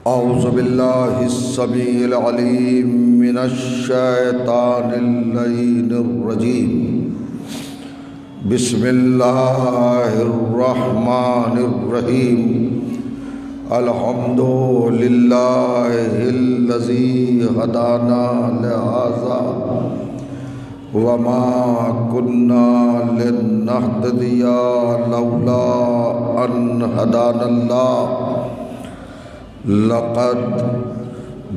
اعوذ باللہ السمیع العلیم من الشیطان اللعین الرجیم بسم اللہ الرحمن الرحیم الحمد للہ الذی ہدانا لہذا وما كنا لنهتدي لولا ان هدانا الله لقد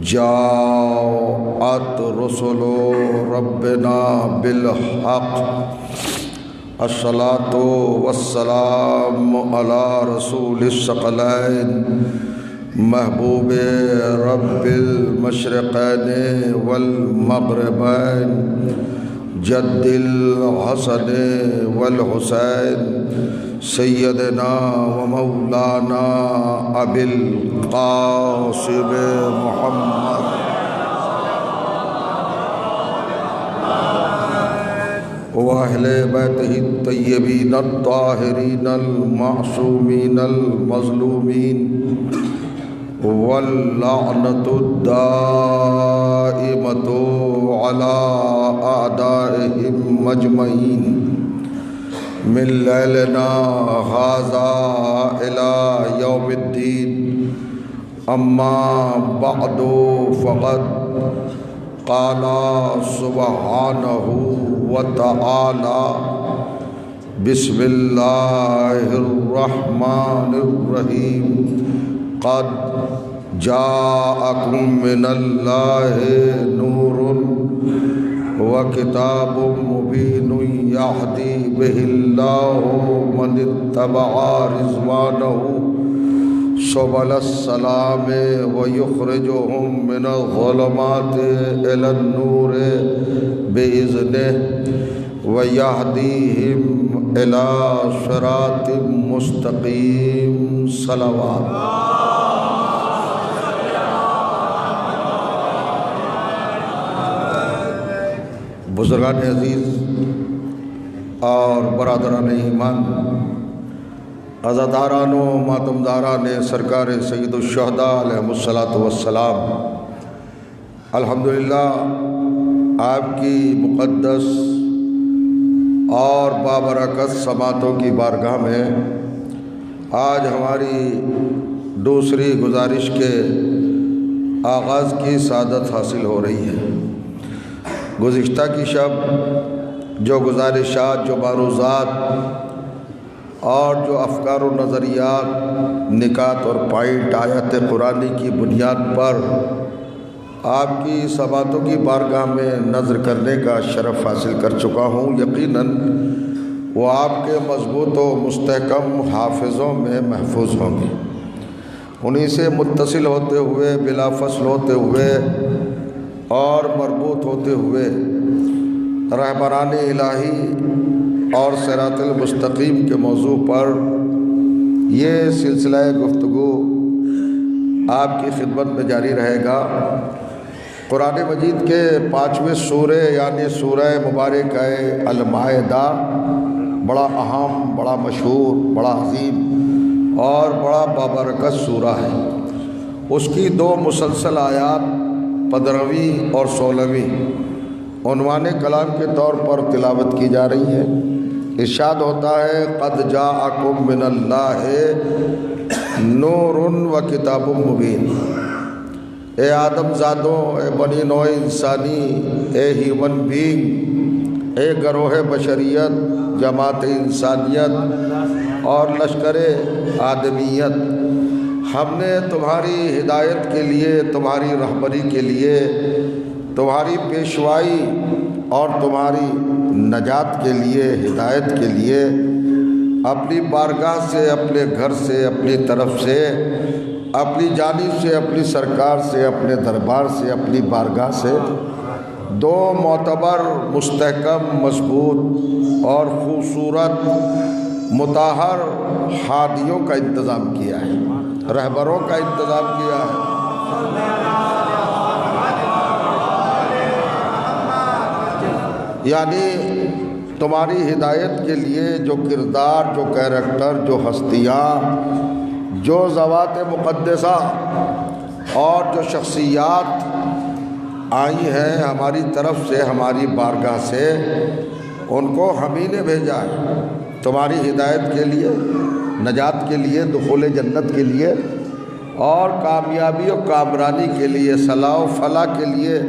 جاءت رسل ربنا بالحق الصلاة والسلام على رسول الثقلين محبوب رب المشرقين والمغربين جد الحسن والحسین سیدنا و مولانا ابی القاسم محمد واہل بیتہ الطیبین الطاہرین المعصومین المظلومین واللعنۃ الدائمۃ علی اعدائہم مجمعین من لیلنا ھذا الی یوم الدین اما بعد فقد قال سبحانہ وتعالی بسم اللہ الرحمن الرحیم قد جاءکم من اللہ نور وکتاب مبین یہدی بہ اللہ من اتبع رضوانہ سبل السلام ویخرجہم من الظلمات الی النور بإذنہ ویہدیہم الی صراط مستقیم صلوات بزرگان عزیز اور برادران ایمان، عزاداران و ماتمداران سرکار سید الشہداء علیہ السلام، الحمدللہ آپ کی مقدس اور بابرکت سماعتوں کی بارگاہ میں آج ہماری دوسری گزارش کے آغاز کی سعادت حاصل ہو رہی ہے۔ گزشتہ کی شب جو گزارشات، جو معروضات اور جو افکار و نظریات، نکات اور پوائنٹ آیت قرآنی کی بنیاد پر آپ کی سماعتوں کی بارگاہ میں نظر کرنے کا شرف حاصل کر چکا ہوں، یقیناً وہ آپ کے مضبوط و مستحکم حافظوں میں محفوظ ہوں گی۔ انہی سے متصل ہوتے ہوئے، بلا فصل ہوتے ہوئے اور مربوط ہوتے ہوئے رہبران الہی اور صراط المستقیم کے موضوع پر یہ سلسلہ گفتگو آپ کی خدمت میں جاری رہے گا۔ قرآن مجید کے 5ویں سورہ یعنی سورہ مبارکہ المائدہ بڑا اہم، بڑا مشہور، بڑا عظیم اور بڑا بابرکت سورہ ہے۔ اس کی 2 مسلسل آیات 15ویں اور 16ویں عنوان کلام کے طور پر تلاوت کی جا رہی ہے۔ ارشاد ہوتا ہے قد جاءکم من اللہ نور و کتاب مبین۔ اے آدم زادوں، اے بنی نوع انسانی، اے ہیومن بینگ، اے گروہ بشریت، جماعت انسانیت اور لشکر آدمیت، ہم نے تمہاری ہدایت کے لیے، تمہاری رہبری کے لیے، تمہاری پیشوائی اور تمہاری نجات کے لیے، ہدایت کے لیے اپنی بارگاہ سے، اپنے گھر سے، اپنی طرف سے، اپنی جانب سے، اپنی سرکار سے، اپنے دربار سے، اپنی بارگاہ سے 2 معتبر، مستحکم، مضبوط اور خوبصورت مطہر ہادیوں کا انتظام کیا ہے، رہبروں کا انتظام کیا ہے۔ یعنی تمہاری ہدایت کے لیے جو کردار، جو کیریکٹر، جو ہستیاں، جو ذوات مقدسہ اور جو شخصیات آئی ہیں ہماری طرف سے، ہماری بارگاہ سے، ان کو ہم ہی نے بھیجا ہے تمہاری ہدایت کے لیے، نجات کے لیے، دخول جنت کے لیے اور کامیابی و کامرانی کے لیے، صلاح و فلاح کے لیے،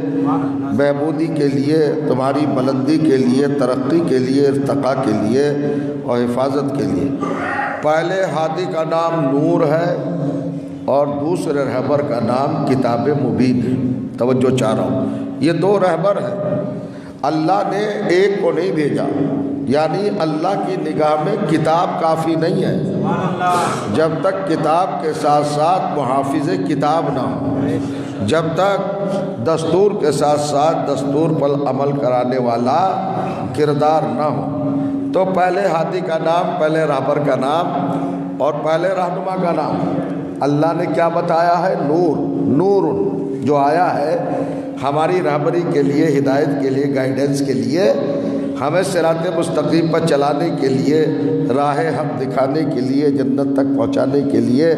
بہبودی کے لیے، تمہاری بلندی کے لیے، ترقی کے لیے، ارتقاء کے لیے اور حفاظت کے لیے۔ پہلے ہادی کا نام نور ہے اور دوسرے رہبر کا نام کتاب مبین ہے۔ توجہ چاہ رہا ہوں، یہ دو رہبر ہیں، اللہ نے ایک کو نہیں بھیجا، یعنی اللہ کی نگاہ میں کتاب کافی نہیں ہے جب تک کتاب کے ساتھ ساتھ محافظ کتاب نہ ہو، جب تک دستور کے ساتھ ساتھ دستور پر عمل کرانے والا کردار نہ ہو۔ تو پہلے ہادی کا نام، پہلے رہبر کا نام اور پہلے رہنما کا نام اللہ نے کیا بتایا ہے؟ نور۔ نور جو آیا ہے ہماری رہبری کے لیے، ہدایت کے لیے، گائیڈنس کے لیے، ہمیں صراط مستقیم پر چلانے کے لیے، راہ حق دکھانے کے لیے، جنت تک پہنچانے کے لیے،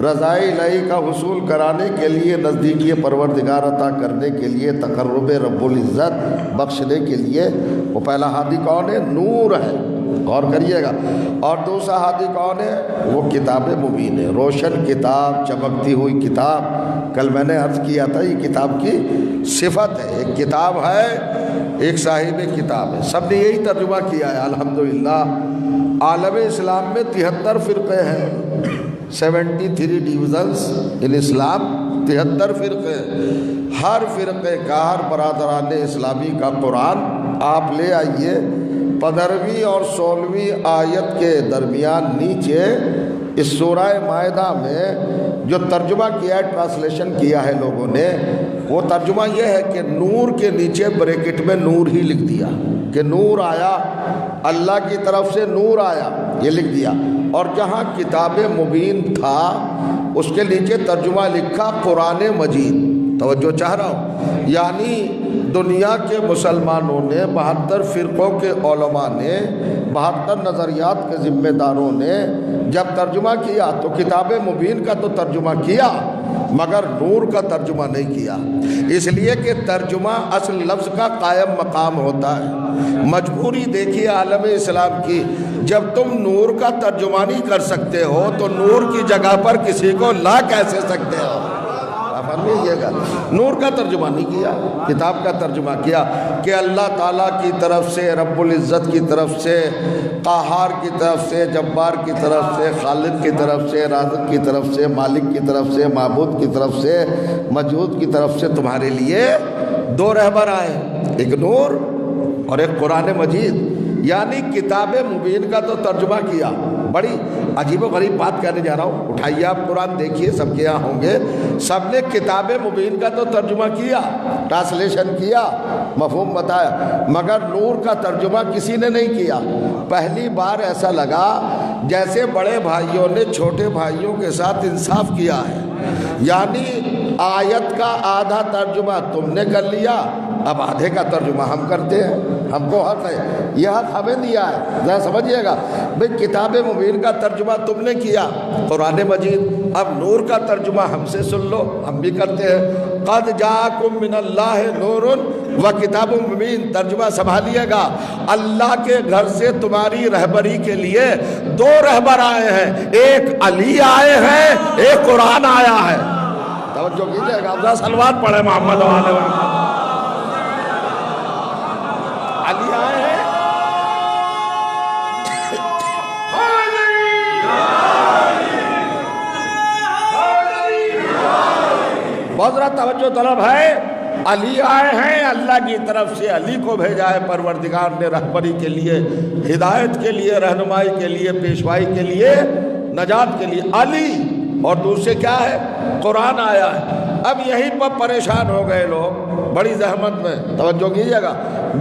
رضائے الہی کا حصول کرانے کے لیے، نزدیکی پروردگار عطا کرنے کے لیے، تقرب رب العزت بخشنے کے لیے، وہ پہلا ہادی کون ہے؟ نور ہے، غور کریے گا۔ اور دوسرا ہادی کون ہے؟ وہ کتاب مبین ہے، روشن کتاب، چمکتی ہوئی کتاب۔ کل میں نے عرض کیا تھا یہ کتاب کی صفت ہے، ایک کتاب ہے، ایک صاحب کتاب ہے۔ سب نے یہی ترجمہ کیا ہے الحمدللہ۔ عالم اسلام میں 73 فرقے ہیں، 73 ڈویژنز ان اسلام، 73 فرقے۔ ہر فرقے کا، ہر برادران اسلامی کا قرآن آپ لے آئیے، 15ویں اور 16ویں آیت کے درمیان نیچے اس سورہ مائدہ میں جو ترجمہ کیا ہے، ٹرانسلیشن کیا ہے لوگوں نے، وہ ترجمہ یہ ہے کہ نور کے نیچے بریکٹ میں نور ہی لکھ دیا کہ نور آیا، اللہ کی طرف سے نور آیا، یہ لکھ دیا۔ اور جہاں کتاب مبین تھا اس کے نیچے ترجمہ لکھا قرآن مجید۔ توجہ چاہ رہا ہوں، یعنی دنیا کے مسلمانوں نے، 72 فرقوں کے علماء نے، 72 نظریات کے ذمہ داروں نے جب ترجمہ کیا تو کتاب مبین کا تو ترجمہ کیا مگر نور کا ترجمہ نہیں کیا، اس لیے کہ ترجمہ اصل لفظ کا قائم مقام ہوتا ہے۔ مجبوری دیکھیے عالم اسلام کی، جب تم نور کا ترجمہ نہیں کر سکتے ہو تو نور کی جگہ پر کسی کو لا کیسے سکتے ہو؟ نور کا ترجمہ نہیں کیا، کتاب کا ترجمہ کیا کہ اللہ تعالیٰ کی طرف سے، رب العزت کی طرف سے، قہار کی طرف سے، جبار کی طرف سے، خالق کی طرف سے، رازق کی طرف سے، مالک کی طرف سے، معبود کی طرف سے، موجود کی طرف سے تمہارے لیے دو رہبر آئے، ایک نور اور ایک قرآن مجید۔ یعنی کتاب مبین کا تو ترجمہ کیا۔ بڑی عجیب و غریب بات کہنے جا رہا ہوں، اٹھائیے آپ قرآن دیکھیے، سب کے یہاں ہوں گے، سب نے کتاب مبین کا تو ترجمہ کیا، ٹرانسلیشن کیا، مفہوم بتایا، مگر نور کا ترجمہ کسی نے نہیں کیا۔ پہلی بار ایسا لگا جیسے بڑے بھائیوں نے چھوٹے بھائیوں کے ساتھ انصاف کیا ہے، یعنی آیت کا آدھا ترجمہ تم نے کر لیا، اب آدھے کا ترجمہ ہم کرتے ہیں، ہم کو حق ہے، یہ حق ہمیں دیا ہے۔ ذرا سمجھیے گا بھئی، کتاب مبین کا ترجمہ تم نے کیا قرآن مجید، اب نور کا ترجمہ ہم سے سن لو، ہم بھی کرتے ہیں۔ قد جاءکم من اللہ نور و کتاب مبین، ترجمہ سنبھالیے گا، اللہ کے گھر سے تمہاری رہبری کے لیے دو رہبر آئے ہیں، ایک علی آئے ہیں، ایک قرآن آیا ہے۔ توجہ کیجئے گا، ذرا صلوات پڑھیں محمد و آلہ محمد۔ علی آئے ہیں، بہت ذرا توجہ طلب ہے، علی آئے ہیں، اللہ کی طرف سے علی کو بھیجا ہے پروردگار نے رہبری کے لیے، ہدایت کے لیے، رہنمائی کے لیے، پیشوائی کے لیے، نجات کے لیے علی، اور دوسرے کیا ہے؟ قرآن آیا ہے۔ اب یہیں پر پریشان ہو گئے لوگ، بڑی زحمت میں، توجہ کیجیے گا،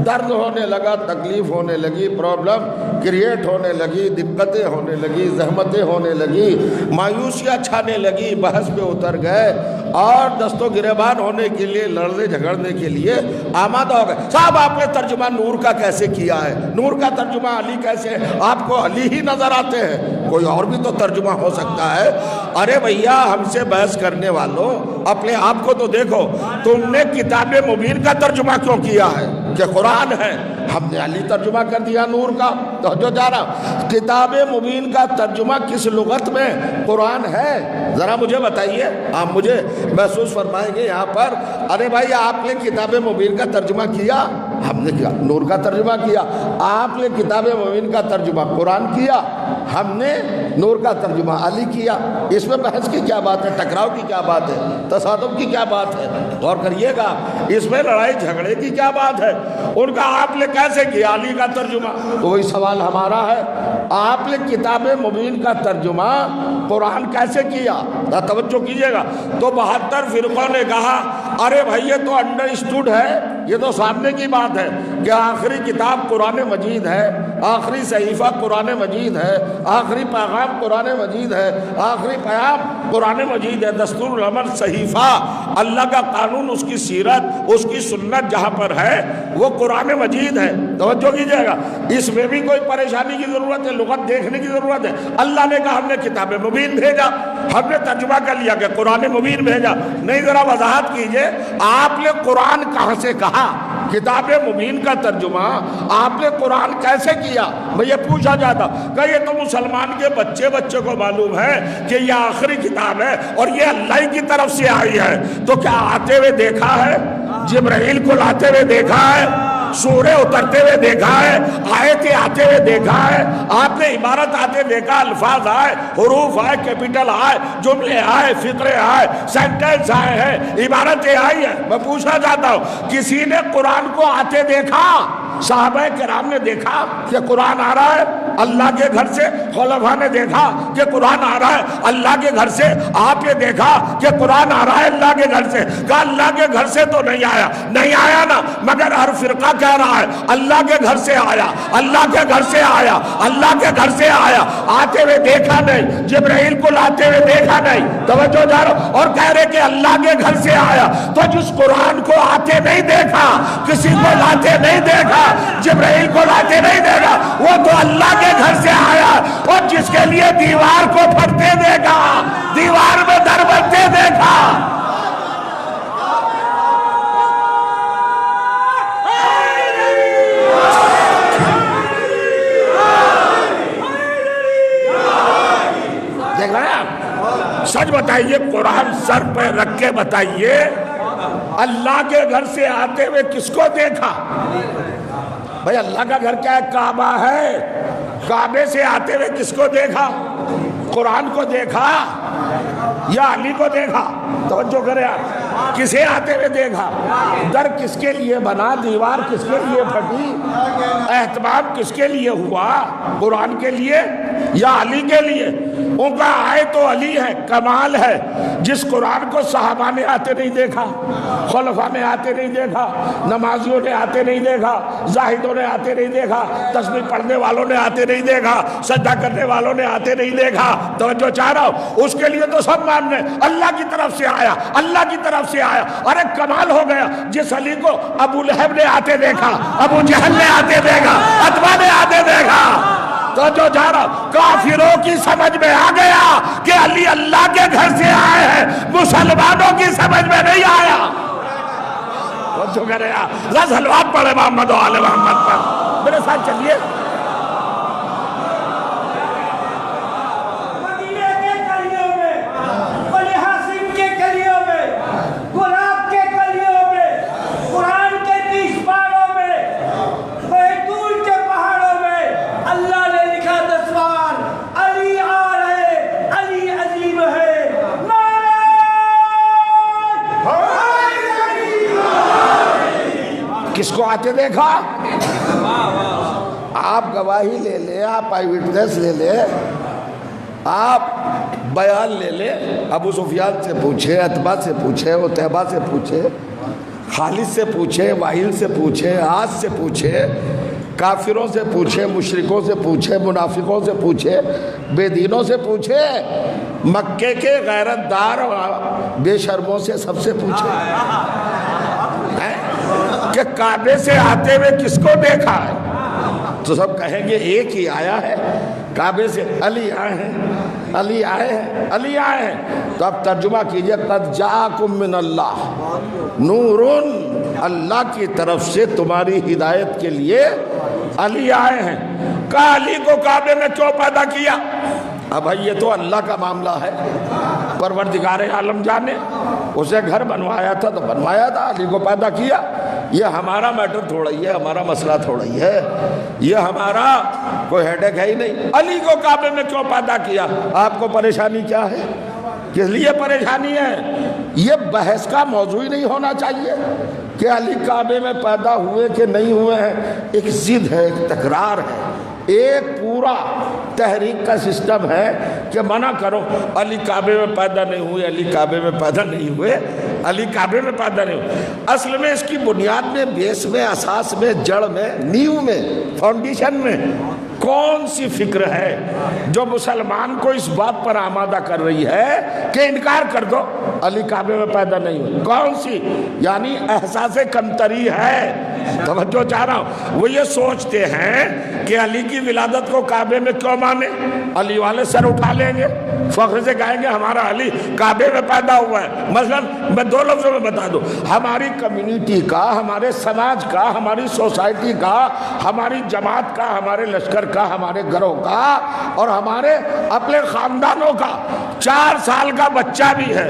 درد ہونے لگا، تکلیف ہونے لگی، پرابلم کریٹ ہونے لگی، دقتیں ہونے لگی، زحمتیں ہونے لگی، مایوسیاں چھانے لگی، بحث پہ اتر گئے اور دست و گریبان ہونے کے لیے، لڑنے جھگڑنے کے لیے آمادہ ہو گئے۔ صاحب آپ نے ترجمہ نور کا کیسے کیا ہے؟ نور کا ترجمہ علی کیسے ہے؟ آپ کو علی ہی نظر آتے ہیں، کوئی اور بھی تو ترجمہ ہو سکتا ہے۔ ارے بھیا ہم سے بحث کرنے والوں، اپنے آپ کو تو دیکھو، تم نے کتاب مبین کا ترجمہ کیوں کیا ہے کہ قرآن ہے؟ ہم نے علی ترجمہ کر دیا نور کا۔ تو جو جا رہا کتاب مبین کا ترجمہ کس لغت میں قرآن ہے؟ ذرا مجھے بتائیے، آپ مجھے محسوس فرمائیں گے یہاں پر، ارے بھائی آپ نے کتاب مبین کا ترجمہ کیا؟ ہم نے کیا نور کا ترجمہ کیا۔ آپ نے کتاب مبین کا ترجمہ قرآن کیا، ہم نے نور کا ترجمہ علی کیا۔ اس میں بحث کی کیا بات ہے؟ ٹکراؤ کی کیا بات ہے؟ تصادم کی کیا بات ہے؟ غور کریے گا، اس میں لڑائی جھگڑے کی کیا بات ہے؟ ان کا آپ نے کیسے کیا علی کا ترجمہ؟ تو وہی سوال ہمارا ہے، آپ نے کتاب مبین کا ترجمہ قرآن کیسے کیا؟ توجہ کیجیے گا۔ تو 72 فرقوں نے کہا ارے بھائی یہ تو انڈرسٹوڈ ہے، یہ تو سامنے کی بات ہے کہ آخری کتاب قرآن مجید ہے، آخری صحیفہ قرآن مجید ہے، آخری پیغام قرآن مجید ہے، آخری پیام قرآن مجید ہے، دستور العمل صحیفہ، اللہ کا قانون، اس کی سیرت، اس کی سنت جہاں پر ہے وہ قرآن مجید ہے۔ توجہ کیجیے گا، اس میں بھی کوئی پریشانی کی ضرورت ہے، لغت دیکھنے کی ضرورت ہے۔ اللہ نے کہا ہم نے کتاب مبین بھیجا، ہم نے ترجمہ کر لیا کہ قرآن مبین بھیجا۔ نہیں، ذرا وضاحت کیجئے، آپ نے قرآن کہاں سے کہا؟ کتاب مبین کا ترجمہ آپ نے قرآن کیسے کیا؟ میں یہ پوچھا جاتا کہ یہ تو مسلمان کے بچے کو معلوم ہے کہ یہ آخری کتاب ہے اور یہ اللہ کی طرف سے آئی ہے، تو کیا آتے ہوئے دیکھا ہے؟ جبرائیل کو لاتے ہوئے دیکھا ہے؟ سورے اترتے ہوئے دیکھا ہے؟ آیتیں آتے ہوئے دیکھا ہے؟ آپ نے عبارت آتے دیکھا، الفاظ آئے، حروف آئے، کیپٹل آئے، جملے آئے، فقرے آئے، سینٹنس آئے ہیں، عبارتیں آئی ہیں۔ میں پوچھنا چاہتا ہوں، کسی نے قرآن کو آتے دیکھا؟ صحابہ کرام نے دیکھا کہ قرآن آ رہا ہے اللہ کے گھر سے؟ خلفاء نے دیکھا کہ قرآن آ رہا ہے اللہ کے گھر سے؟ آپ نے دیکھا کہ قرآن آ رہا ہے اللہ کے گھر سے؟ کہا اللہ کے گھر سے تو نہیں آیا، نہیں آیا نا، مگر ہر فرقہ کہہ رہا ہے اللہ کے گھر سے آیا، اللہ کے گھر سے آیا، اللہ کے گھر سے آیا۔ آتے ہوئے دیکھا نہیں، جبرائیل کو لاتے ہوئے دیکھا نہیں، توجہ جا رہا، اور کہہ رہے کہ اللہ کے گھر سے آیا۔ تو جس قرآن کو آتے نہیں دیکھا، کسی کو لاتے نہیں دیکھا، جبرائیل کو لاتے نہیں دیکھا، وہ تو اللہ کے گھر سے آیا۔ اور جس کے لیے دیوار کو پھٹتے دیکھا، دیوار میں در بنتے دیکھا، دیکھ رہے ہیں؟ سچ بتائیے، قرآن سر پہ رکھ کے بتائیے، اللہ کے گھر سے آتے ہوئے کس کو دیکھا؟ بھئی اللہ کا گھر کیا ہے؟ کعبہ ہے، کعبے سے آتے ہوئے کس کو دیکھا؟ قرآن کو دیکھا یا علی کو دیکھا؟ توجہ کرے آپ، کسے آتے ہوئے دیکھا؟ در کس کے لیے بنا؟ دیوار کس کے لیے پھٹی؟ اہتمام کس کے لیے ہوا؟ قرآن کے لیے یا علی کے لیے؟ ان کا آئے تو علی ہے، کمال ہے۔ جس قرآن کو صحابہ نے آتے نہیں دیکھا، خلفاء نے آتے نہیں دیکھا، نمازیوں نے آتے نہیں دیکھا، زاہدوں نے آتے نہیں دیکھا، تسبیح پڑھنے والوں نے آتے نہیں دیکھا، سجدہ کرنے والوں نے آتے نہیں دیکھا، توجہ چاہ رہا ہوں، اس کے لیے تو سب ماننے اللہ کی طرف سے آیا، اللہ کی طرف سے آیا۔ ارے کمال ہو گیا، جس علی کو ابو لہب نے آتے دیکھا، ابو جہل نے آتے دیکھا، عتبہ نے آتے دیکھا، تو جو جا رہا کافروں کی سمجھ میں آ گیا کہ علی اللہ کے گھر سے آئے ہیں، مسلمانوں کی سمجھ میں نہیں آیا۔ تو جو کرے رضا صلوات پڑھے محمد و آل محمد پر، میرے ساتھ چلیے۔ کس کو آتے دیکھا؟ آپ گواہی لے لیں، آپ آئی وٹنس لے لیں، آپ بیان لے لیں، ابو سفیان سے پوچھے، عتبہ سے پوچھے، عتیبہ سے پوچھے، خالد سے پوچھے، واحد سے پوچھے، عاص سے پوچھے، کافروں سے پوچھے، مشرکوں سے پوچھے، منافقوں سے پوچھے، بے دینوں سے پوچھے، مکے کے غیرت دار بے شرموں سے سب سے پوچھے کہ کعبے سے آتے ہوئے کس کو دیکھا ہے؟ تو سب کہیں گے ایک ہی آیا ہے کعبے سے، علی آئے ہیں، علی آئے ہیں، علی آئے ہیں۔ تو اب ترجمہ کیجئے، قد جاءکم من اللہ نورن، اللہ کی طرف سے تمہاری ہدایت کے لیے علی آئے ہیں۔ کہا علی کو کعبے میں کیوں پیدا کیا؟ اب بھائی یہ تو اللہ کا معاملہ ہے، پروردگار عالم جانے، اسے گھر بنوایا تھا تو بنوایا تھا، علی کو پیدا کیا۔ یہ ہمارا میٹر تھوڑا ہی ہے، ہمارا مسئلہ تھوڑا ہی ہے، یہ ہمارا کوئی ہیڈیک ہے ہی نہیں۔ علی کو کعبے میں کیوں پیدا کیا؟ آپ کو پریشانی کیا ہے؟ کس لیے پریشانی ہے؟ یہ بحث کا موضوع ہی نہیں ہونا چاہیے کہ علی کعبے میں پیدا ہوئے کہ نہیں ہوئے ہیں۔ ایک ضد ہے، ایک تکرار ہے، ایک پورا تحریک کا سسٹم ہے کہ منع کرو علی کعبے میں پیدا نہیں ہوئے، علی کعبے میں پیدا نہیں ہوئے، علی کعبے میں پیدا نہیں ہوئے۔ اصل میں اس کی بنیاد میں، بیس میں، اساس میں، جڑ میں، نیو میں، فاؤنڈیشن میں کون سی فکر ہے جو مسلمان کو اس بات پر آمادہ کر رہی ہے کہ انکار کر دو علی کعبے میں پیدا نہیں ہوئے؟ کون سی؟ یعنی احساس کمتری ہے۔ توجہ چاہ رہا ہوں، وہ یہ سوچتے ہیں کہ علی کی ولادت کو کعبے میں کیوں مانے؟ علی والے سر اٹھا لیں گے، فخر سے کہیں گے ہمارا علی کعبے میں پیدا ہوا ہے۔ مثلا میں دو لفظوں میں بتا دوں، ہماری کمیونٹی کا، ہمارے سماج کا، ہماری سوسائٹی کا، ہماری جماعت کا، ہمارے لشکر کا، ہمارے گھروں کا اور ہمارے اپنے خاندانوں کا 4 سال کا بچہ بھی ہے،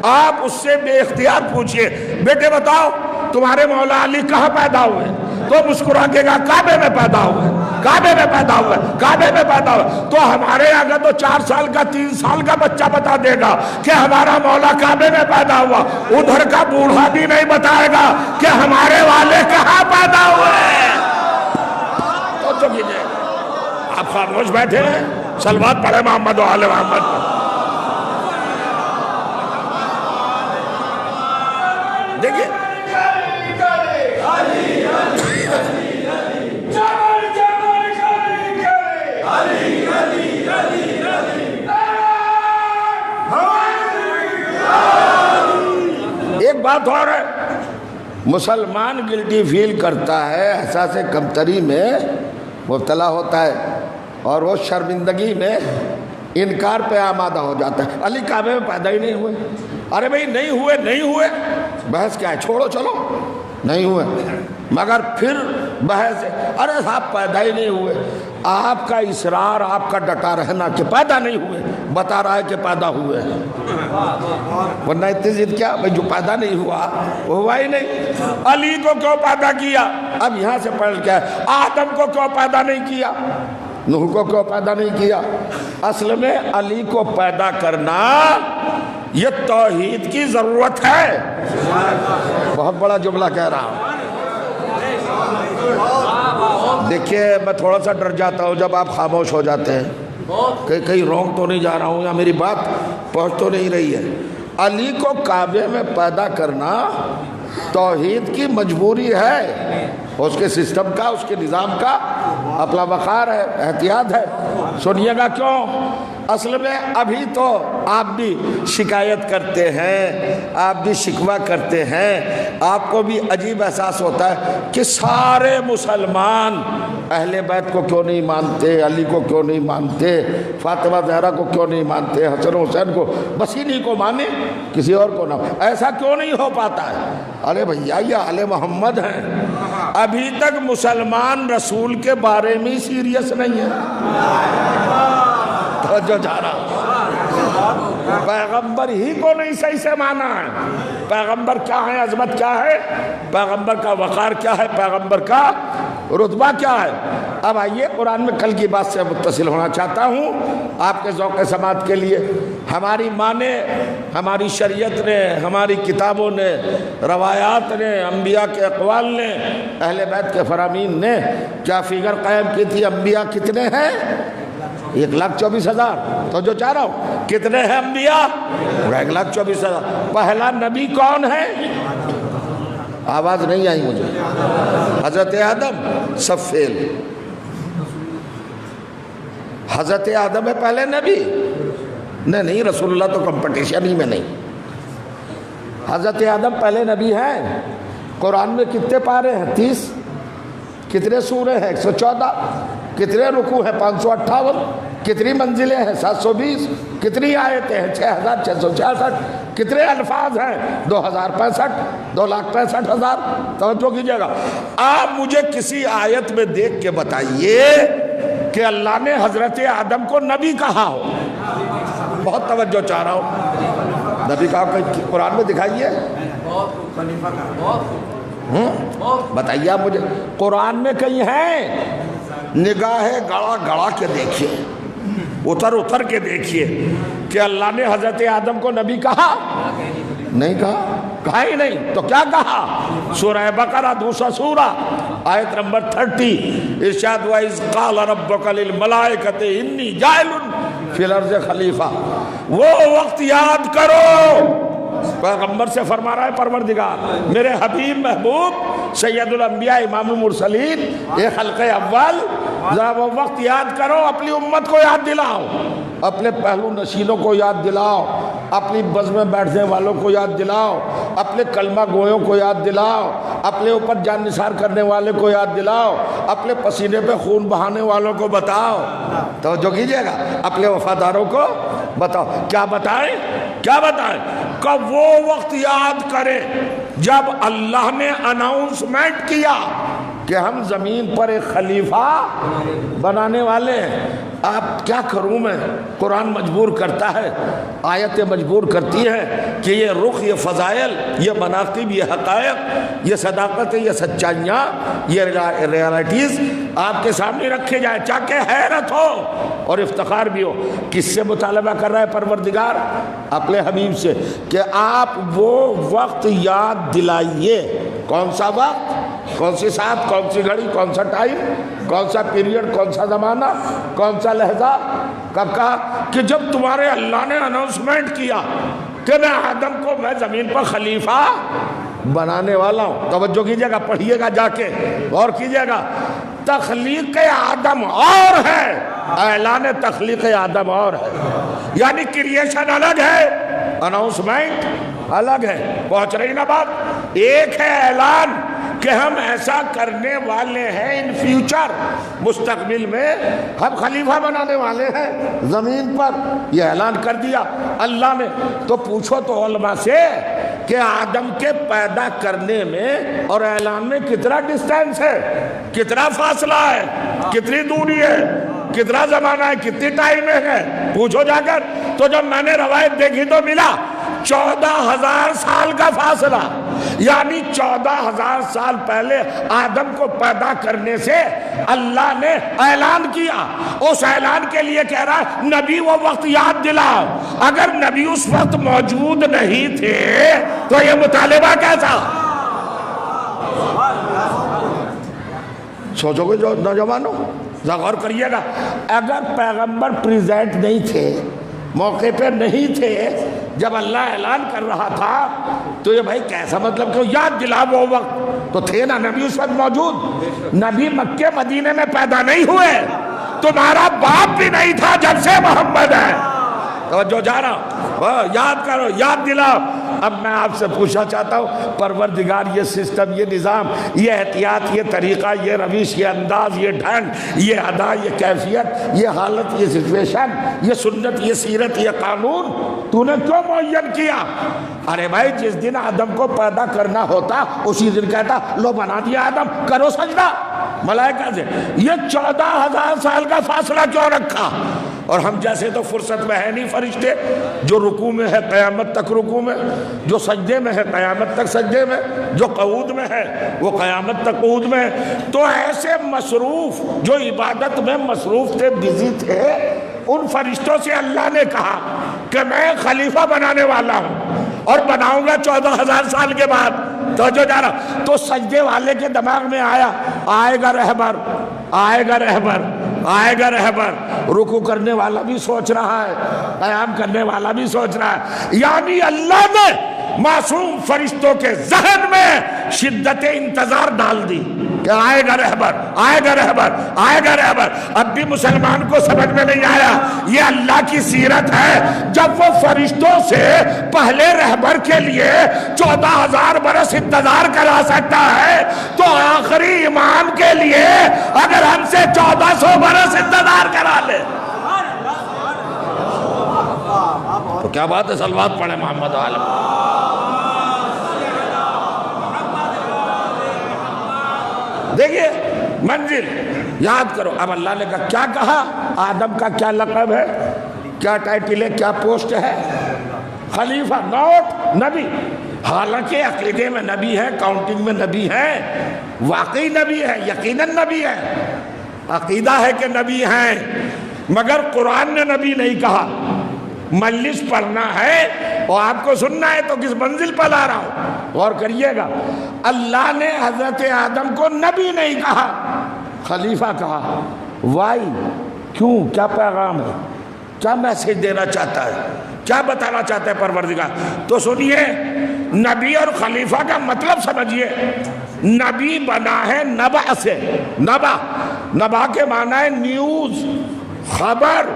آپ اس سے بے اختیار پوچھئے بیٹے بتاؤ تمہارے مولا علی کہاں پیدا ہوئے؟ تو مسکرا کے گا کعبے میں پیدا ہوئے، کعبے میں پیدا ہوئے، کعبے میں پیدا ہوئے۔ تو ہمارے آگے تو 4 سال کا، 3 سال کا بچہ بتا دے گا کہ ہمارا مولا کعبے میں پیدا ہوا، ادھر کا بوڑھا بھی نہیں بتائے گا کہ ہمارے والے کہاں پیدا ہوئے۔ تو جو کیجئے، آپ خاموش بیٹھے ہیں، صلوات پڑھے محمد و آل محمد پر۔ دیکھئے ایک بات اور ہے، مسلمان گلٹی فیل کرتا ہے، احساس کمتری میں مبتلا ہوتا ہے اور وہ شرمندگی میں انکار پہ آمادہ ہو جاتا ہے۔ علی کعبے میں پیدا ہی نہیں ہوئے۔ ارے بھائی نہیں ہوئے، نہیں ہوئے، بحث کیا ہے؟ چھوڑو چلو، نہیں ہوئے۔ مگر پھر بحث ہے، ارے صاحب پیدا ہی نہیں ہوئے۔ آپ کا اصرار، آپ کا ڈٹا رہنا کہ پیدا نہیں ہوئے بتا رہا ہے کہ پیدا ہوئے ہیں، ورنہ اتنی ضد کیا؟ بھائی جو پیدا نہیں ہوا وہ ہوا ہی نہیں۔ علی کو کیوں پیدا کیا؟ اب یہاں سے پڑھ کیا ہے، آدم کو کیوں پیدا نہیں کیا، نوح کو کیوں پیدا نہیں کیا؟ اصل میں علی کو پیدا کرنا یہ توحید کی ضرورت ہے۔ بہت بڑا جملہ کہہ رہا ہوں۔ دیکھیے میں تھوڑا سا ڈر جاتا ہوں جب آپ خاموش ہو جاتے ہیں کہ کہیں رونگ تو نہیں جا رہا ہوں یا میری بات پہنچ تو نہیں رہی ہے۔ علی کو کعبے میں پیدا کرنا توحید کی مجبوری ہے، اس کے سسٹم کا، اس کے نظام کا اپنا وقار ہے، احتیاط ہے۔ سنیے گا کیوں؟ اصل میں ابھی تو آپ بھی شکایت کرتے ہیں، آپ بھی شکوہ کرتے ہیں، آپ کو بھی عجیب احساس ہوتا ہے کہ سارے مسلمان اہل بیت کو کیوں نہیں مانتے، علی کو کیوں نہیں مانتے، فاطمہ زہرا کو کیوں نہیں مانتے، حسن حسین کو، بس انہی کو مانے، کسی اور کو نہ۔ ایسا کیوں نہیں ہو پاتا ہے؟ ارے بھیا یہ آل محمد ہیں، ابھی تک مسلمان رسول کے بارے میں سیریس نہیں ہے۔ توجہ جا رہا، پیغمبر ہی کو نہیں صحیح سے مانا ہے۔ پیغمبر کیا ہے، عظمت کیا ہے، پیغمبر کا وقار کیا ہے، پیغمبر کا رتبہ کیا ہے۔ اب آئیے قرآن میں کل کی بات سے متصل ہونا چاہتا ہوں آپ کے ذوق سماعت کے لیے۔ ہماری ماں نے، ہماری شریعت نے، ہماری کتابوں نے، روایات نے، انبیاء کے اقوال نے، اہل بیت کے فرامین نے کیا فگر قائم کی تھی؟ انبیاء کتنے ہیں؟ 1,24,000۔ تو جو چاہ رہا ہوں کتنے ہیں انبیاء؟ 1,24,000۔ پہلا نبی کون ہے؟ آواز نہیں آئی مجھے. حضرت آدم سب فیل. حضرت آدم ہے پہلے نبی؟ نہیں، رسول اللہ تو کمپٹیشن ہی میں نہیں. حضرت آدم پہلے نبی ہیں. قرآن میں کتنے پارے ہیں؟ 30. کتنے سورے ہیں؟ 114. کتنے رکوع ہیں؟ 558. کتنی منزلیں ہیں؟ 720. کتنی آیتیں ہیں؟ 6666. کتنے الفاظ ہیں؟ 2065. 2,65,000. توجہ کیجیے گا. آپ مجھے کسی آیت میں دیکھ کے بتائیے کہ اللہ نے حضرت آدم کو نبی کہا ہو. بہت توجہ چاہ رہا ہوں. نبی کہا کہ قرآن میں دکھائیے. بتائیے آپ مجھے قرآن میں کہیں ہے؟ نگاہ گڑا گڑا کے دیکھیے، اتر کے دیکھیے کہ اللہ نے حضرت آدم کو نبی کہا؟ نہیں کہا. کہا ہی نہیں تو کیا کہا؟ سورہ بقرہ دوسرا سورہ آیت نمبر 30 ارشاد وَإِذْ قَالَ رَبُّكَ لِلْمَلَائِكَةِ إِنِّي جَاعِلٌ فِي الْأَرْضِ خلیفہ. وہ وقت یاد کرو. پیغمبر سے فرما رہا ہے پروردگار میرے حبیب محبوب سید الانبیاء امام المرسلین یہ خلق اول، ذرا وہ وقت یاد کرو. اپنی امت کو یاد دلاؤ، اپنے پہلو نشینوں کو یاد دلاؤ، اپنی بز میں بیٹھنے والوں کو یاد دلاؤ، اپنے کلمہ گویوں کو یاد دلاؤ، اپنے اوپر جان نثار کرنے والے کو یاد دلاؤ، اپنے پسینے پہ خون بہانے والوں کو بتاؤ. توجہ کیجیے گا. اپنے وفاداروں کو بتاؤ. کیا بتائیں؟ کیا بتائیں؟ کہ وہ وقت یاد کرے جب اللہ نے اناؤنسمنٹ کیا کہ ہم زمین پر ایک خلیفہ بنانے والے ہیں. آپ کیا کروں میں؟ قرآن مجبور کرتا ہے، آیتیں مجبور کرتی ہیں کہ یہ رخ، یہ فضائل، یہ مناقب، یہ حقائق، یہ صداقت، یہ سچائیاں، یہ ریالٹیز آپ کے سامنے رکھے جائیں تاکہ حیرت ہو اور افتخار بھی ہو. کس سے مطالبہ کر رہا ہے پروردگار؟ اپنے حبیب سے کہ آپ وہ وقت یاد دلائیے. کون سا وقت؟ کون سی ساتھ، کون سی گھڑی، کون سا ٹائم، کون سا پیریڈ، کون سا زمانہ، کون سا لہجہ؟ کب کہا؟ کہ جب تمہارے اللہ نے اناؤنسمنٹ کیا کہ میں آدم کو میں زمین پر خلیفہ بنانے والا ہوں. توجہ کیجیے گا، پڑھیے گا جا کے، غور کیجیے گا. تخلیق آدم اور ہے، اعلان تخلیق آدم اور ہے. یعنی کریشن الگ ہے، اناؤنسمنٹ الگ ہے. پہنچ رہی نا بات؟ ایک ہے اعلان کہ ہم ایسا کرنے والے ہیں، ان فیوچر، مستقبل میں ہم خلیفہ بنانے والے ہیں زمین پر. یہ اعلان کر دیا اللہ نے. تو پوچھو تو علماء سے کہ آدم کے پیدا کرنے میں اور اعلان میں کتنا ڈسٹینس ہے، کتنا فاصلہ ہے، کتنی دوری ہے، کتنا زمانہ ہے، کتنی ٹائم ہے؟ پوچھو جا کر. تو جب میں نے روایت دیکھی تو ملا 14,000 سال کا فاصلہ. یعنی 14,000 سال پہلے آدم کو پیدا کرنے سے اللہ نے اعلان کیا. اس اعلان کے لیے کہہ رہا ہے نبی وہ وقت یاد دلاؤ. اگر نبی اس وقت موجود نہیں تھے تو یہ مطالبہ کیسا؟ سوچو گے جو نوجوانوں، غور کریے گا. اگر پیغمبر پریزنٹ نہیں تھے، موقع پہ نہیں تھے جب اللہ اعلان کر رہا تھا، تو یہ بھائی کیسا مطلب کہ یاد دلا وہ وقت؟ تو تھے نا نبی اس وقت موجود. نبی مکے مدینے میں پیدا نہیں ہوئے، تمہارا باپ بھی نہیں تھا جب سے محمد ہے. توجہ جا رہا، یاد کرو، یاد دلاؤ. اب میں آپ سے پوچھنا چاہتا ہوں پروردگار یہ سسٹم، یہ نظام، یہ احتیاط، یہ طریقہ، یہ روش، یہ انداز، یہ ڈھنگ، یہ ادا، یہ کیفیت، یہ حالت، یہ سچویشن، یہ سنت، یہ سیرت، یہ قانون تو نے کیوں معین کیا؟ ارے بھائی جس دن آدم کو پیدا کرنا ہوتا اسی دن کہتا لو بنا دیا آدم، کرو سجدہ ملائکہ سے. یہ 14,000 سال کا فاصلہ کیوں رکھا؟ اور ہم جیسے تو فرصت میں ہے نہیں فرشتے. جو رکوع میں ہے قیامت تک رکوع میں، جو سجدے میں ہے قیامت تک سجدے میں، جو قعود میں ہے وہ قیامت تک قعود میں ہے. تو ایسے مصروف جو عبادت میں مصروف تھے، بزی تھے، ان فرشتوں سے اللہ نے کہا کہ میں خلیفہ بنانے والا ہوں اور بناؤں گا 14,000 سال کے بعد. تو جو جا رہا تو سجدے والے کے دماغ میں آیا آئے گا رہبر، آئے گا رہبر، آئے گا رہبر. رکوع کرنے والا بھی سوچ رہا ہے، قیام کرنے والا بھی سوچ رہا ہے. یعنی اللہ نے معصوم فرشتوں کے ذہن میں شدت انتظار ڈال دی کہ آئے گا رہبر، آئے گا رہبر، آئے گا رہبر. اب بھی مسلمان کو سمجھ میں نہیں آیا یہ اللہ کی سیرت ہے. جب وہ فرشتوں سے پہلے رہبر کے لیے 14,000 برس انتظار کرا سکتا ہے تو آخری امام کے لیے اگر ہم سے 1400 برس انتظار کرا لے تو کیا بات ہے. صلوات پڑھیں محمد عالم. دیکھیے منزل یاد کرو. اب اللہ نے کیا کہا؟ آدم کا کیا لقب ہے، کیا ٹائٹل ہے، کیا پوسٹ ہے؟ خلیفہ، نوٹ نبی. حالانکہ عقیدے میں نبی ہے، کاؤنٹنگ میں نبی ہے، واقعی نبی ہے، یقیناً نبی ہے. عقیدہ ہے کہ نبی ہیں، مگر قرآن نے نبی نہیں کہا. مجلس پڑھنا ہے اور آپ کو سننا ہے تو کس منزل پر لا رہا ہوں، غور کریے گا. اللہ نے حضرت آدم کو نبی نہیں کہا، خلیفہ کہا. وائی؟ کیوں؟ کیا پیغام ہے، کیا میسج دینا چاہتا ہے، کیا بتانا چاہتا ہے پروردگار؟ تو سنیے، نبی اور خلیفہ کا مطلب سمجھیے. نبی بنا ہے نبع سے. نبع، نبع کے معنی ہے نیوز، خبر،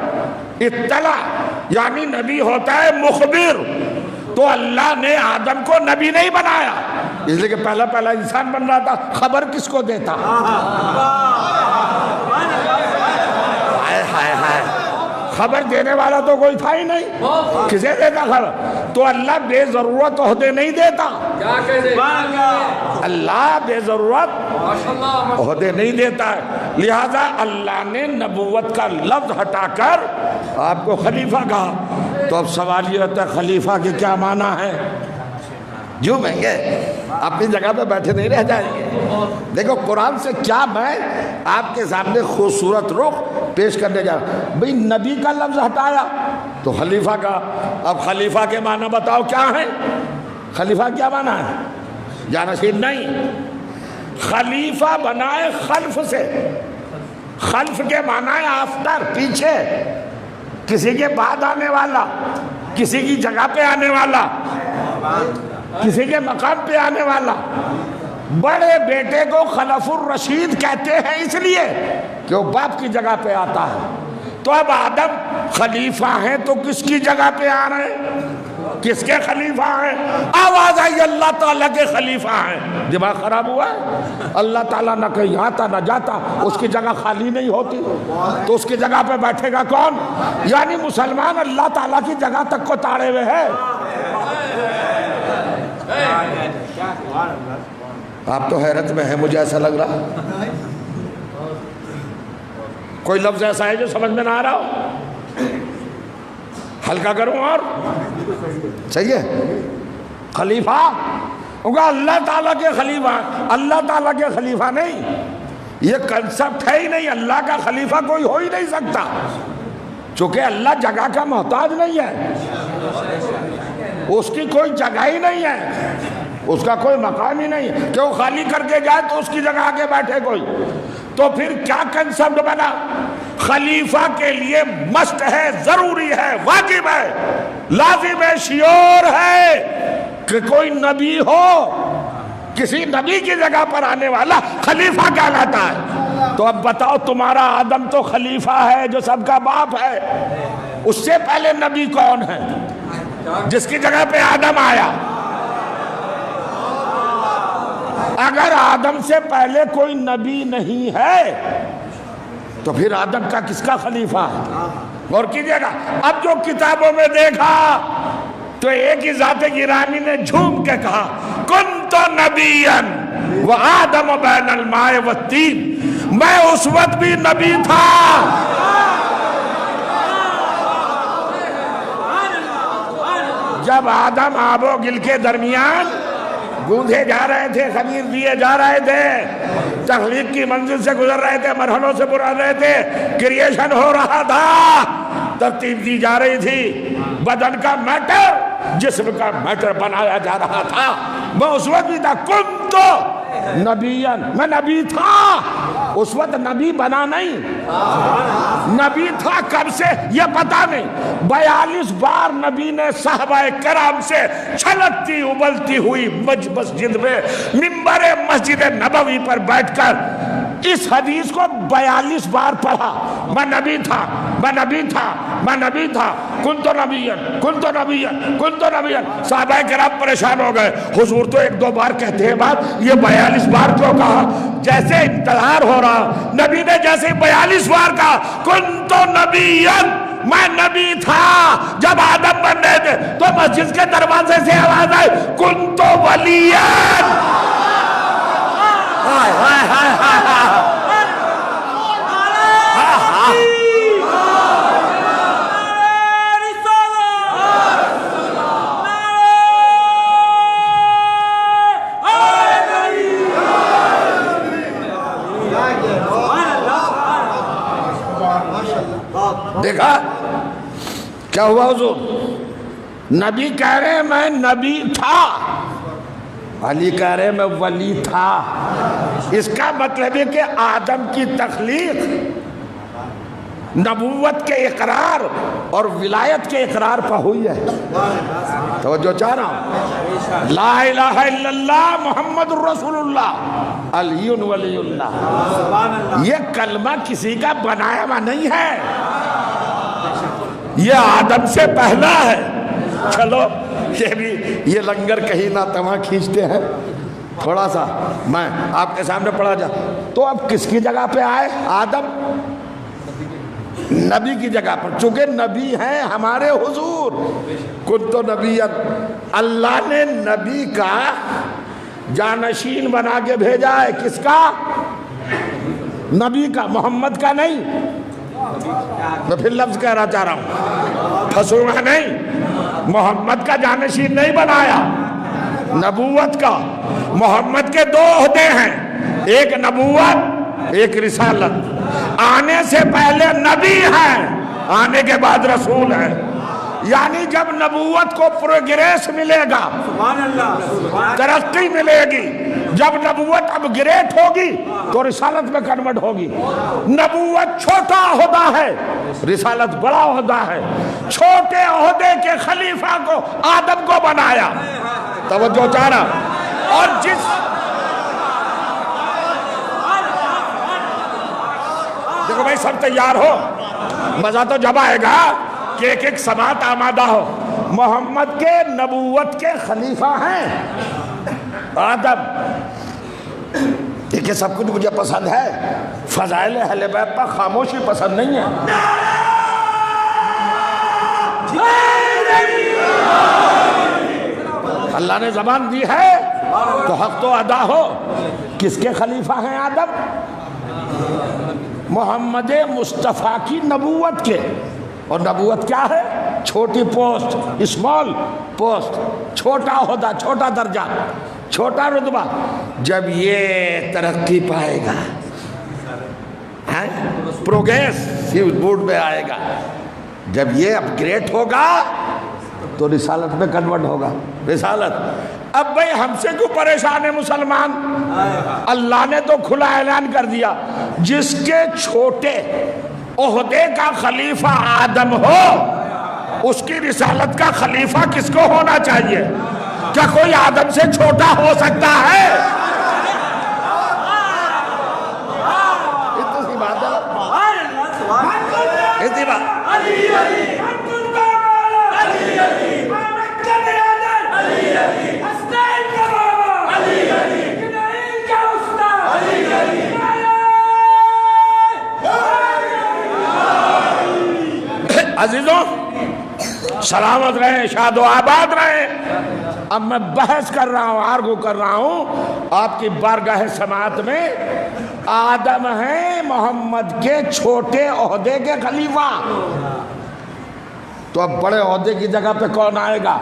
اطلاع، یعنی نبی ہوتا ہے مخبر. تو اللہ نے آدم کو نبی نہیں بنایا، اس لیے کہ پہلا انسان بن رہا تھا، خبر کس کو دیتا؟ خبر دینے والا تو کوئی تھا ہی نہیں، کسے دیتا خبر؟ تو اللہ بے ضرورت عہدے نہیں دیتا. اللہ بے ضرورت عہدے نہیں دیتا ہے. لہذا اللہ نے نبوت کا لفظ ہٹا کر آپ کو خلیفہ کہا. تو اب سوال یہ ہوتا ہے خلیفہ کے کیا معنی ہے؟ جو میں اپنی جگہ پہ بیٹھے نہیں رہ جائیں گے. دیکھو قرآن سے کیا میں آپ کے سامنے خوبصورت رخ پیش کرنے جا رہا. بھئی نبی کا لفظ ہٹایا تو خلیفہ کا. اب خلیفہ کے معنی بتاؤ کیا ہے؟ خلیفہ کیا معنی ہے؟ جانشین نہیں. خلیفہ بنائے خلف سے. خلف کے معنی ہے آفٹر، پیچھے، کسی کے بعد آنے والا، کسی کی جگہ پہ آنے والا، کسی کے مقام پہ آنے والا. بڑے بیٹے کو خلف الرشید کہتے ہیں اس لیے کہ وہ باپ کی جگہ پہ آتا ہے. تو اب آدم خلیفہ ہیں تو کس کی جگہ پہ آ رہے ہیں؟ کس کے خلیفہ ہیں؟ آواز آئی اللہ تعالیٰ کے خلیفہ ہیں. دماغ خراب ہوا ہے؟ اللہ تعالیٰ نہ کہیں آتا نہ جاتا، اس کی جگہ خالی نہیں ہوتی تو اس کی جگہ پہ بیٹھے گا کون؟ یعنی مسلمان اللہ تعالیٰ کی جگہ تک کو تاڑے ہوئے ہے. آپ تو حیرت میں ہیں، مجھے ایسا لگ رہا. کوئی لفظ ایسا ہے جو سمجھ میں نہ آ رہا ہو؟ ہلکا کروں اور صحیح ہے. خلیفہ ہوگا اللہ تعالیٰ کے خلیفہ. اللہ تعالیٰ کے خلیفہ نہیں، یہ کنسپٹ ہے ہی نہیں. اللہ کا خلیفہ کوئی ہو ہی نہیں سکتا، چونکہ اللہ جگہ کا محتاج نہیں ہے، اس کی کوئی جگہ ہی نہیں ہے، اس کا کوئی مقام ہی نہیں ہے کہ وہ خالی کر کے جائے تو اس کی جگہ آگے بیٹھے کوئی. تو پھر کیا کنسپٹ بنا؟ خلیفہ کے لیے مست ہے، ضروری ہے، واجب ہے، لازم ہے، شیور ہے کہ کوئی نبی ہو، کسی نبی کی جگہ پر آنے والا خلیفہ کہلاتا ہے. تو اب بتاؤ تمہارا آدم تو خلیفہ ہے جو سب کا باپ ہے، اس سے پہلے نبی کون ہے جس کی جگہ پہ آدم آیا؟ اگر آدم سے پہلے کوئی نبی نہیں ہے تو پھر آدم کا کس کا خلیفہ ہے؟ غور کیجئے گا. اب جو کتابوں میں دیکھا تو ایک ہی ذات گرامی نے جھوم کے کہا کنت نبیا وآدم بین الماء والتین، میں اس وقت بھی نبی تھا. جب آدم آب و گل کے درمیان گوندھے جا رہے تھے، خمیر دیے جا رہے تھے، تخلیق کی منزل سے گزر رہے تھے، مرحلوں سے گزر رہے تھے، کریشن ہو رہا تھا، ترتیب دی جا رہی تھی، بدن کا میٹر جسم کا میٹر بنایا جا رہا تھا. میں اس وقت بھی تھا. کنت نبیًا، میں نبی تھا. اس وقت نبی بنا نہیں، نبی تھا کب سے یہ پتا نہیں۔ 42 بار نبی نے صحابہ کرام سے چھلکتی ابلتی ہوئی مسجد میں منبر مسجد نبوی پر بیٹھ کر اس حدیث کو 42 بار پڑھا، میں نبی تھا، میں نبی تھا، میں نبی تھا، کنت نبیًا کنت نبیًا کنت نبیًا۔ صحابہ کرام پریشان ہو گئے، حضور تو 1-2 بار کہتے ہیں بات، یہ 42 بار کیوں کہا؟ جیسے انتظار ہو رہا، نبی نے جیسے 42 بار کہا کنت نبیًا، میں نبی تھا، جب آدم بننے تھے تو مسجد کے دروازے سے آواز آئی کنت ولیًا۔ دیکھا کیا ہوا حضور؟ نبی کہہ رہے ہیں میں نبی تھا، علی کہہ رہے ہیں میں ولی تھا۔ اس کا مطلب ہے کہ آدم کی تخلیق نبوت کے اقرار اور ولایت کے اقرار پر ہوئی ہے۔ توجہ چاہ رہا ہوں، لا الہ الا اللہ محمد الرسول اللہ علی ولی اللہ، یہ کلمہ کسی کا بنایا ہوا نہیں ہے، یہ آدم سے پہلا ہے۔ چلو یہ بھی یہ لنگر کہیں نہ تمہاں کھینچتے ہیں، تھوڑا سا میں آپ کے سامنے پڑھا جا تو اب کس کی جگہ پہ آئے؟ آدم نبی کی جگہ پر، چونکہ نبی ہیں ہمارے حضور، کنت نبی، اللہ نے نبی کا جانشین بنا کے بھیجا ہے۔ کس کا؟ نبی کا، محمد کا نہیں۔ میں پھر لفظ کہنا چاہ رہا ہوں، پھنسوں نہیں، محمد کا جانشین نہیں بنایا، نبوت کا۔ محمد کے 2 عہدے ہیں، ایک نبوت ایک رسالت، آنے سے پہلے نبی ہے، آنے کے بعد رسول ہے۔ یعنی جب نبوت کو پروگریس ملے گا، ترقی ملے گی، جب نبوت اب گریٹ ہوگی تو رسالت میں کنورٹ ہوگی۔ نبوت چھوٹا عہدہ ہے، رسالت بڑا عہدہ ہے۔ چھوٹے عہدے کے خلیفہ کو آدم کو بنایا، توجہ چاہ رہا، اور جس دیکھو بھائی سب تیار ہو، مزہ تو جب آئے گا کہ ایک ایک سماعت آمادہ ہو۔ محمد کے نبوت کے خلیفہ ہیں آدم۔ دیکھیں سب کچھ مجھے پسند ہے، فضائل اہل بیت پر خاموشی پسند نہیں ہے۔ اللہ نے زبان دی ہے تو حق تو ادا ہو۔ کس کے خلیفہ ہیں آدم؟ محمد مصطفیٰ کی نبوت کے۔ اور نبوت کیا ہے؟ چھوٹی پوسٹ، اسمال پوسٹ، چھوٹا عہدہ، چھوٹا درجہ، چھوٹا رتبہ۔ جب یہ ترقی پائے گا، پروگریس موڈ میں آئے گا، جب یہ اپ گریڈ ہوگا تو رسالت میں کنورٹ ہوگا۔ رسالت اب بھئی ہم سے کیوں پریشان ہے مسلمان؟ اللہ نے تو کھلا اعلان کر دیا، جس کے چھوٹے عہدے کا خلیفہ آدم ہو، اس کی رسالت کا خلیفہ کس کو ہونا چاہیے؟ کیا کوئی آدم سے چھوٹا ہو سکتا ہے؟ اتنی بات ہے، اتنی بات۔ عزیزوں سلامت رہیں، شاد و آباد رہیں۔ اب میں بحث کر رہا ہوں، آرگو کر رہا ہوں آپ کی بارگاہ سماعت میں۔ آدم ہیں محمد کے چھوٹے عہدے کے خلیفہ، تو اب بڑے عہدے کی جگہ پہ کون آئے گا؟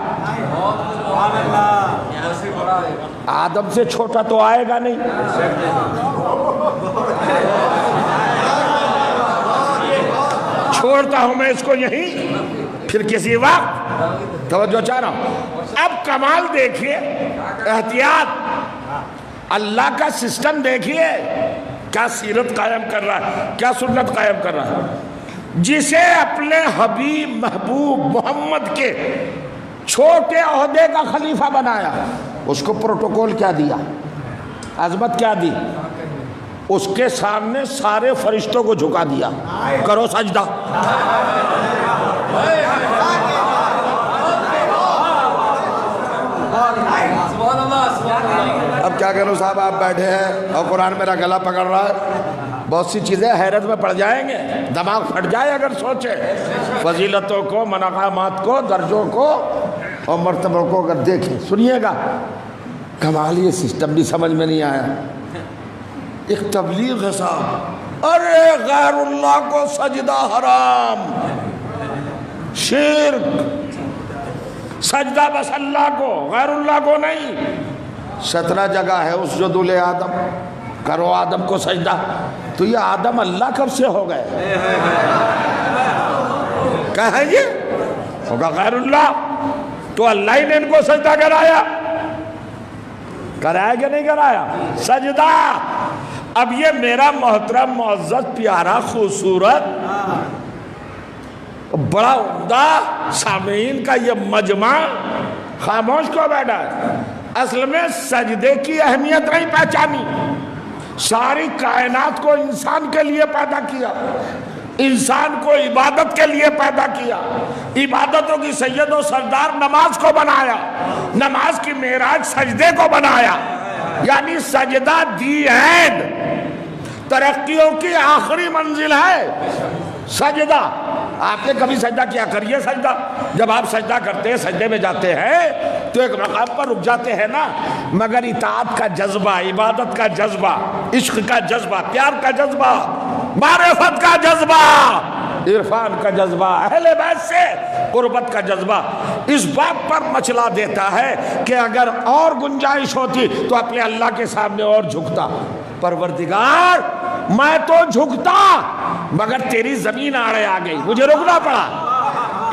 آدم سے چھوٹا تو آئے گا نہیں۔ چھوڑتا ہوں میں اس کو یہیں، پھر کسی وقت توجہ چاہ رہا ہوں۔ اب کمال دیکھیے، احتیاط، اللہ کا سسٹم دیکھیے۔ کیا سیرت قائم کر رہا ہے، کیا سنت قائم کر رہا ہے. جسے اپنے حبیب محبوب محمد کے چھوٹے عہدے کا خلیفہ بنایا، اس کو پروٹوکول کیا دیا، عظمت کیا دی، اس کے سامنے سارے فرشتوں کو جھکا دیا، کرو سجدہ. اب کیا کروں صاحب، آپ بیٹھے ہیں اور قرآن میرا گلا پکڑ رہا ہے. بہت سی چیزیں حیرت میں پڑ جائیں گے، دماغ پھٹ جائے اگر سوچے. فضیلتوں کو، مناقامات کو، درجوں کو اور مرتبوں کو اگر دیکھیں. سنیے گا، کمال یہ سسٹم بھی سمجھ میں نہیں آیا. ایک تبلیغ ہے صاحب، ارے غیر اللہ کو سجدہ حرام، شرک، سجدہ بس اللہ کو، غیر اللہ کو نہیں. 17 جگہ ہے اس جدول آدم، کرو آدم کو سجدہ. تو یہ آدم اللہ کب سے ہو گئے؟ کیا ہے یہ؟ ہوگا غیر اللہ. تو اللہ ہی نے ان کو سجدہ کرایا کہ نہیں کرایا؟ سجدہ. اب یہ میرا محترم معزز پیارا خوبصورت بڑا عمدہ سامعین کا یہ مجمع خاموش کو بیٹھا ہے. اصل میں سجدے کی اہمیت نہیں پہچانی. ساری کائنات کو انسان کے لیے پیدا کیا، انسان کو عبادت کے لیے پیدا کیا، عبادتوں کی سید و سردار نماز کو بنایا، نماز کی معراج سجدے کو بنایا. یعنی سجدہ دی اینڈ، ترقیوں کی آخری منزل ہے سجدہ. آپ نے کبھی سجدہ کیا؟ کریے سجدہ. جب آپ سجدہ کرتے ہیں، سجدے میں جاتے ہیں تو ایک مقام پر رک جاتے ہیں نا، مگر اطاعت کا جذبہ، عبادت کا جذبہ، عشق کا جذبہ، پیار کا جذبہ، معرفت کا جذبہ، عرفان کا جذبہ، اہل بیت سے قربت کا جذبہ اس بات پر مچلا دیتا ہے کہ اگر اور گنجائش ہوتی تو اپنے اللہ کے سامنے اور جھکتا. پروردگار میں تو جھکتا مگر تیری زمین آڑے آ گئی، مجھے رکنا پڑا.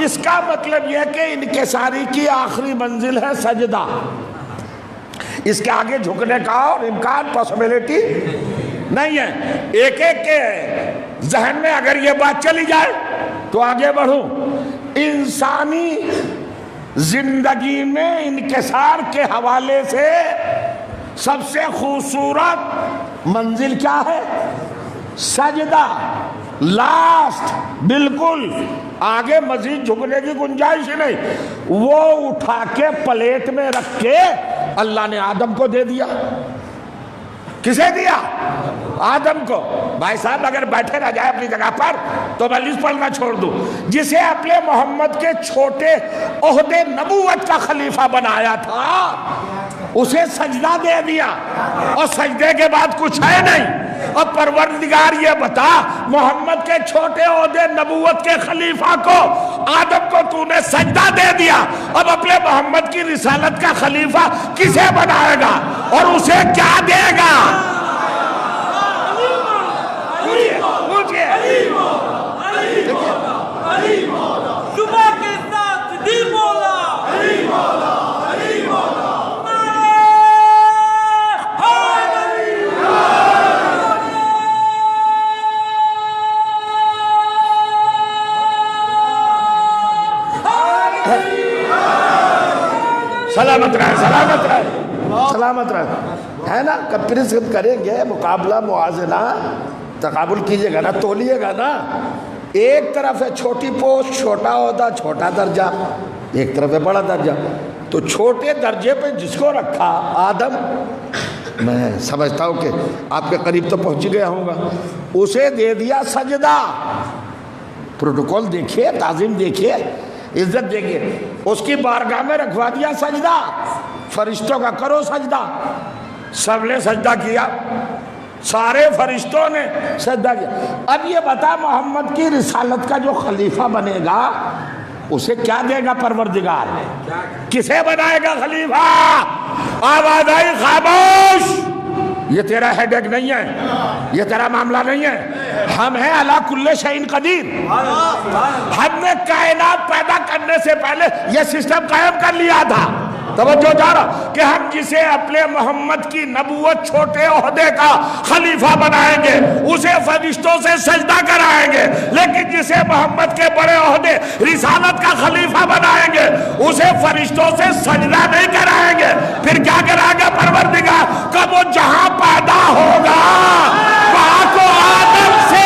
اس کا مطلب یہ کہ انکساری کی آخری منزل ہے سجدہ. اس کے آگے جھکنے کا اور امکان، پاسبلٹی نہیں ہے. ایک ایک کے ذہن میں اگر یہ بات چلی جائے تو آگے بڑھوں. انسانی زندگی میں انکسار کے حوالے سے سب سے خوبصورت منزل کیا ہے؟ سجدہ. لاسٹ، بالکل آگے مزید جھکنے کی گنجائش ہی نہیں. وہ اٹھا کے پلیٹ میں رکھ کے اللہ نے آدم کو دے دیا. کسے دیا؟ آدم کو. بھائی صاحب اگر بیٹھے رہ جائے اپنی جگہ پر تو میں لسٹ پڑھنا چھوڑ دوں. جسے اپنے محمد کے چھوٹے عہدے نبوت کا خلیفہ بنایا تھا اسے سجدہ دے دیا، اور سجدے کے بعد کچھ ہے نہیں. اب پروردگار یہ بتا، محمد کے چھوٹے عہدے نبوت کے خلیفہ کو، آدم کو تو نے سجدہ دے دیا، اب اپنے محمد کی رسالت کا خلیفہ کسے بنائے گا اور اسے کیا دے گا؟ سلامت رہے، سلامت رہے، سلامت رہے. ہے نا؟ کمپیریزن کریں گے، مقابلہ، موازنہ، تقابل کیجئے گا نا، تولیے گا نا. ایک طرف ہے چھوٹی پوسٹ، چھوٹا عہدہ، چھوٹا درجہ، ایک طرف ہے بڑا درجہ. تو چھوٹے درجے پہ جس کو رکھا آدم، میں سمجھتا ہوں کہ آپ کے قریب تو پہنچ گیا ہوں گا، اسے دے دیا سجدہ. پروٹوکول دیکھیے، تعظیم دیکھیے، عزت دیکھیے. اس کی بارگاہ میں رکھوا دیا سجدہ. فرشتوں کا کرو سجدہ. سب نے سجدہ کیا، سارے فرشتوں نے سجدہ کیا. اب یہ بتا، محمد کی رسالت کا جو خلیفہ بنے گا اسے کیا دے گا پروردگار؟ کسے بنائے گا خلیفہ؟ آواز آئی خاموش. یہ تیرا ہیڈ ایک نہیں ہے، یہ تیرا معاملہ نہیں ہے. ہم ہیں علی کل شیء قدیر. ہم نے کائنات پیدا کرنے سے پہلے یہ سسٹم قائم کر لیا تھا. توجہ جا رہا کہ ہم جسے اپنے محمد کی نبوت چھوٹے عہدے کا خلیفہ بنائیں گے اسے فرشتوں سے سجدہ کرائیں گے، لیکن جسے محمد کے بڑے عہدے رسالت کا خلیفہ بنائیں گے اسے فرشتوں سے سجدہ نہیں کرائیں گے۔ پھر کیا کرائے گا پروردگار؟ کہ وہ جہاں پیدا ہوگا وہاں کو آدم سے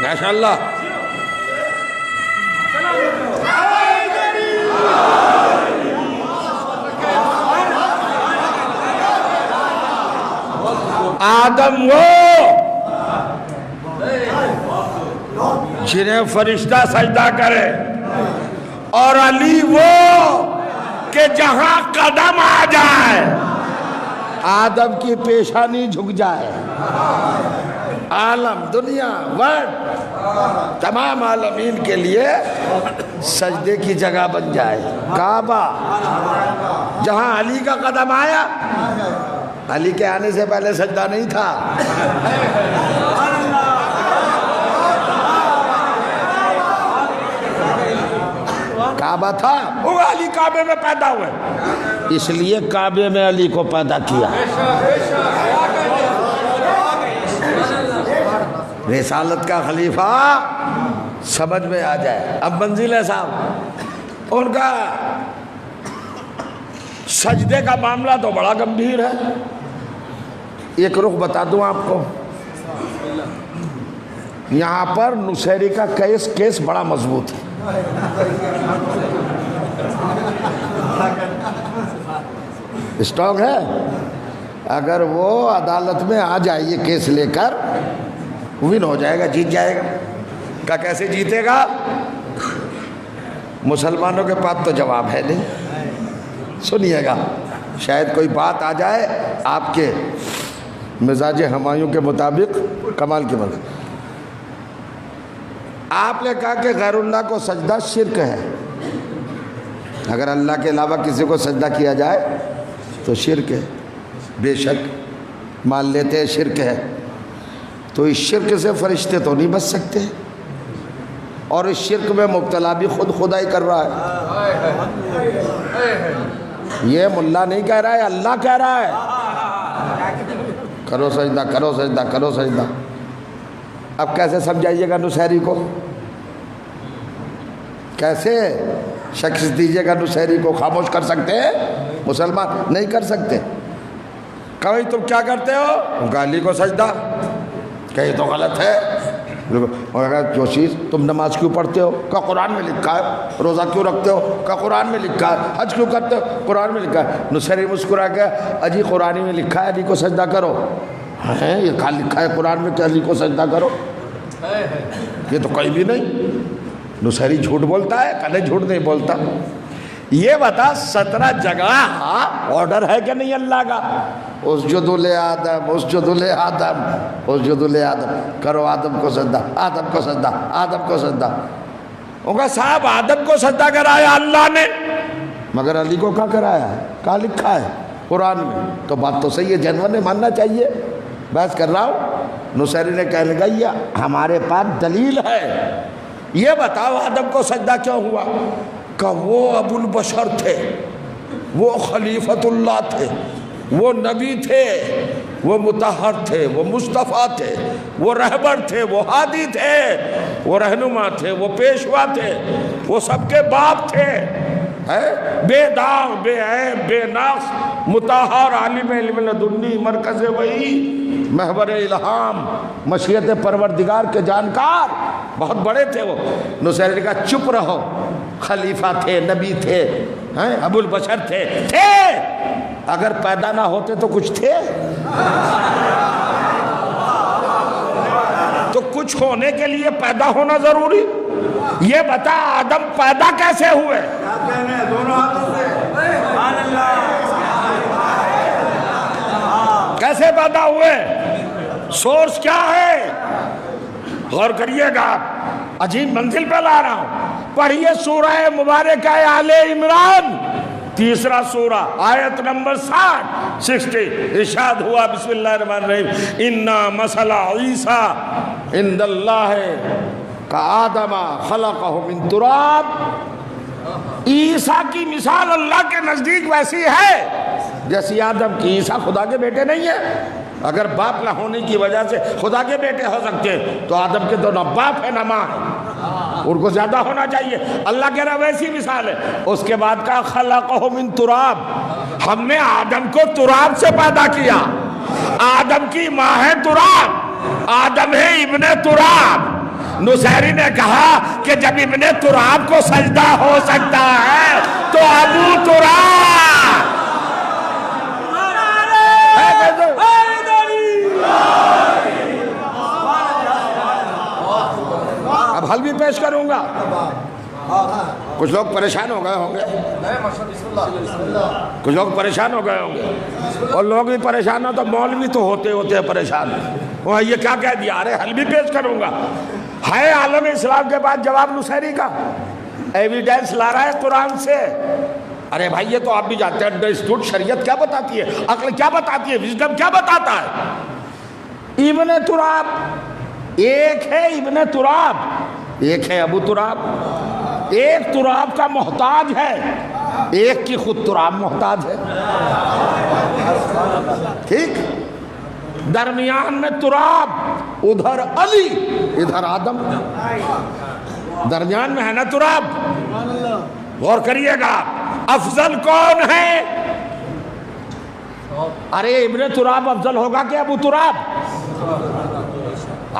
ماشاءاللہ آدم وہ جنہیں فرشتہ سجدہ کرے، اور علی وہ کہ جہاں قدم آ جائے آدم کی پیشانی جھک جائے۔ عالم دنیا ورلڈ تمام عالمین کے لیے سجدے کی جگہ بن جائے۔ کعبہ جہاں علی کا قدم آیا، علی کے آنے سے پہلے سجدہ نہیں تھا، کعبہ تھا، وہ علی کعبے میں پیدا ہوئے، اس لیے کعبے میں علی کو پیدا کیا۔ رسالت کا خلیفہ سمجھ میں آ جائے۔ اب منزل ہے صاحب، ان کا سجدے کا معاملہ تو بڑا گمبھیر ہے۔ ایک رخ بتا دوں آپ کو، یہاں پر نصیری کا کیس بڑا مضبوط ہے۔ اسٹاک ہے، اگر وہ عدالت میں آ جائے یہ کیس لے کر ون ہو جائے گا، جیت جائے گا۔ کیسے جیتے گا؟ مسلمانوں کے پاس تو جواب ہے نہیں۔ سنیے گا، شاید کوئی بات آ جائے آپ کے مزاج ہمایوں کے مطابق، کمال کی بات۔ آپ نے کہا کہ غیر اللہ کو سجدہ شرک ہے، اگر اللہ کے علاوہ کسی کو سجدہ کیا جائے تو شرک ہے۔ بے شک مان لیتے ہیں شرک ہے، تو اس شرک سے فرشتے تو نہیں بچ سکتے، اور اس شرک میں مبتلا بھی خود خدائی کر رہا ہے۔ یہ ملا نہیں کہہ رہا ہے، اللہ کہہ رہا ہے کرو سجدہ، کرو سجدہ، کرو سجدہ۔ اب کیسے سمجھائیے گا نصیری کو؟ کیسے شخص دیجیے گا نصیری کو؟ خاموش کر سکتے ہیں؟ مسلمان نہیں کر سکتے۔ کبھی تم کیا کرتے ہو؟ علی کو سجدہ، کہیں تو غلط ہے۔ اور اگر جو چیز تم نماز کیوں پڑھتے ہو؟ کہ قرآن میں لکھا ہے۔ روزہ کیوں رکھتے ہو؟ کہ قرآن میں لکھا ہے۔ حج کیوں کرتے ہو؟ قرآن میں لکھا ہے۔ نصیری مسکرا کے اجی قرآن میں لکھا ہے علی کو سجدہ کرو۔ ہے یہ کہاں لکھا ہے قرآن میں کہ علی کو سجدہ کرو؟ یہ تو کوئی بھی نہیں۔ نصیری جھوٹ بولتا ہے، کہنے جھوٹ نہیں بولتا۔ یہ بتا 17 جگہ آرڈر ہے کہ نہیں اللہ کا؟ اسجدوا لآدم، اسجدوا لآدم، اسجدوا لآدم، کرو آدم کو سجدہ، آدم کو سجدہ، آدم کو سجدہ۔ ان کا صاحب آدم کو سجدہ کرایا اللہ نے، مگر علی کو کیا کرایا ہے؟ کہاں لکھا ہے؟ قرآن میں۔ تو بات تو صحیح ہے، جنور نے ماننا چاہیے۔ بحث کر رہا ہوں، نصیری نے کہنے لگا یہ ہمارے پاس دلیل ہے۔ یہ بتاؤ آدم کو سجدہ کیوں ہوا؟ کہ وہ ابو البشر تھے، وہ خلیفۃ اللہ تھے، وہ نبی تھے، وہ مطہر تھے، وہ مصطفیٰ تھے، وہ رہبر تھے، وہ ہادی تھے، وہ رہنما تھے، وہ پیشوا تھے، وہ سب کے باپ تھے، بے داغ، بے عیب، بے نقص، مطہر، عالم علم لدنی، مرکز وحی، محور الہام، مشیت پروردگار کے جانکار، بہت بڑے تھے وہ۔ نصیری نے کہا چپ رہو، خلیفہ تھے، نبی تھے، ابو البشر تھے، اگر پیدا نہ ہوتے تو کچھ تھے؟ تو کچھ ہونے کے لیے پیدا ہونا ضروری؟ یہ بتا آدم پیدا کیسے ہوئے؟ کیسے پیدا ہوئے؟ سورس کیا ہے؟ غور کریے گا، عجیب منزل پہ لا رہا ہوں۔ پڑھیے سورہ مبارکہ آل عمران، تیسرا سورہ، آیت نمبر 60 ارشاد ہوا، بسم اللہ الرحمن الرحیم، اِنَّا مَثَلَ عِیسیٰ عِنْدَ اللَّهِ کَآدَمَ خَلَقَهُ مِن تُرَابٍ۔ عیسیٰ کی مثال اللہ کے نزدیک ویسی ہے جیسی آدم کی۔ عیسیٰ خدا کے بیٹے نہیں ہیں، اگر باپ نہ ہونے کی وجہ سے خدا کے بیٹے ہو سکتے تو آدم کے تو نہ باپ ہے نہ ماں ہے، ان کو زیادہ ہونا چاہیے۔ اللہ کہہ رہا ویسی مثال ہے۔ اس کے بعد کہا خلقہ من تراب، ہم نے آدم کو تراب سے پیدا کیا۔ آدم کی ماں ہے تراب، آدم ہے ابن تراب۔ نصیری نے کہا کہ جب ابن تراب کو سجدہ ہو سکتا ہے تو ابو تراب اب حل بھی پیش کروں گا۔ کچھ لوگ پریشان ہو گئے ہوں گے، کچھ لوگ پریشان ہو گئے ہوں گے، اور لوگ بھی پریشان ہو تو مولوی تو ہوتے ہیں پریشان۔ وہ یہ کیا کہہ دیا؟ ارے حل بھی پیش کروں گا۔ ہے عالم اسلام کے بعد جواب نصیری کا، ایویڈنس لا رہا ہے قرآن سے۔ ارے بھائی یہ تو آپ بھی جانتے ہیں، انڈرسٹوڈ شریعت کیا بتاتی ہے، عقل کیا بتاتی ہے، وزڈم کیا بتاتا ہے۔ ابن تراب، ایک ہے ابن تراب، ایک ہے ابو تراب۔ ایک تراب کا محتاج ہے، ایک کی خود تراب محتاج ہے، ٹھیک؟ درمیان میں تراب، ادھر علی ادھر آدم، درمیان میں ہے نا تراب۔ غور کریے گا، افضل کون ہے؟ ارے ابن تراب افضل ہوگا کہ ابو تراب؟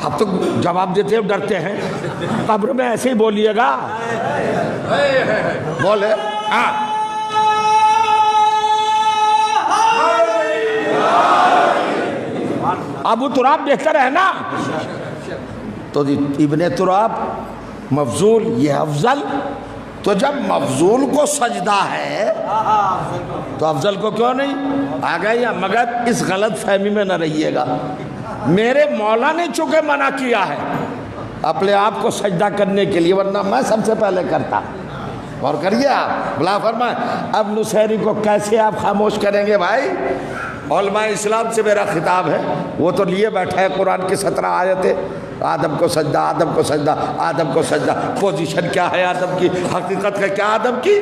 آپ تو جواب دیتے ہو ڈرتے ہیں، قبر میں ایسے ہی بولیے گا، بولے ہاں۔ ابو تراب بہتر ہے نا؟ تو ابن تراب مفضول، یہ افضل۔ تو جب مفضول کو سجدہ ہے تو افضل کو کیوں نہیں؟ آ گئے یا؟ مگر اس غلط فہمی میں نہ رہیے گا، میرے مولا نے چونکہ منع کیا ہے اپنے آپ کو سجدہ کرنے کے لیے، ورنہ میں سب سے پہلے کرتا۔ اور کریے آپ بلا فرمائے۔ اب نصیری کو کیسے آپ خاموش کریں گے بھائی؟ علماء اسلام سے میرا خطاب ہے، وہ تو لیے بیٹھا ہے قرآن کی 17 آیتیں، آدم کو سجدہ، آدم کو سجدہ، آدم کو سجدہ۔ پوزیشن کیا ہے آدم کی، حقیقت ہے کیا آدم کی؟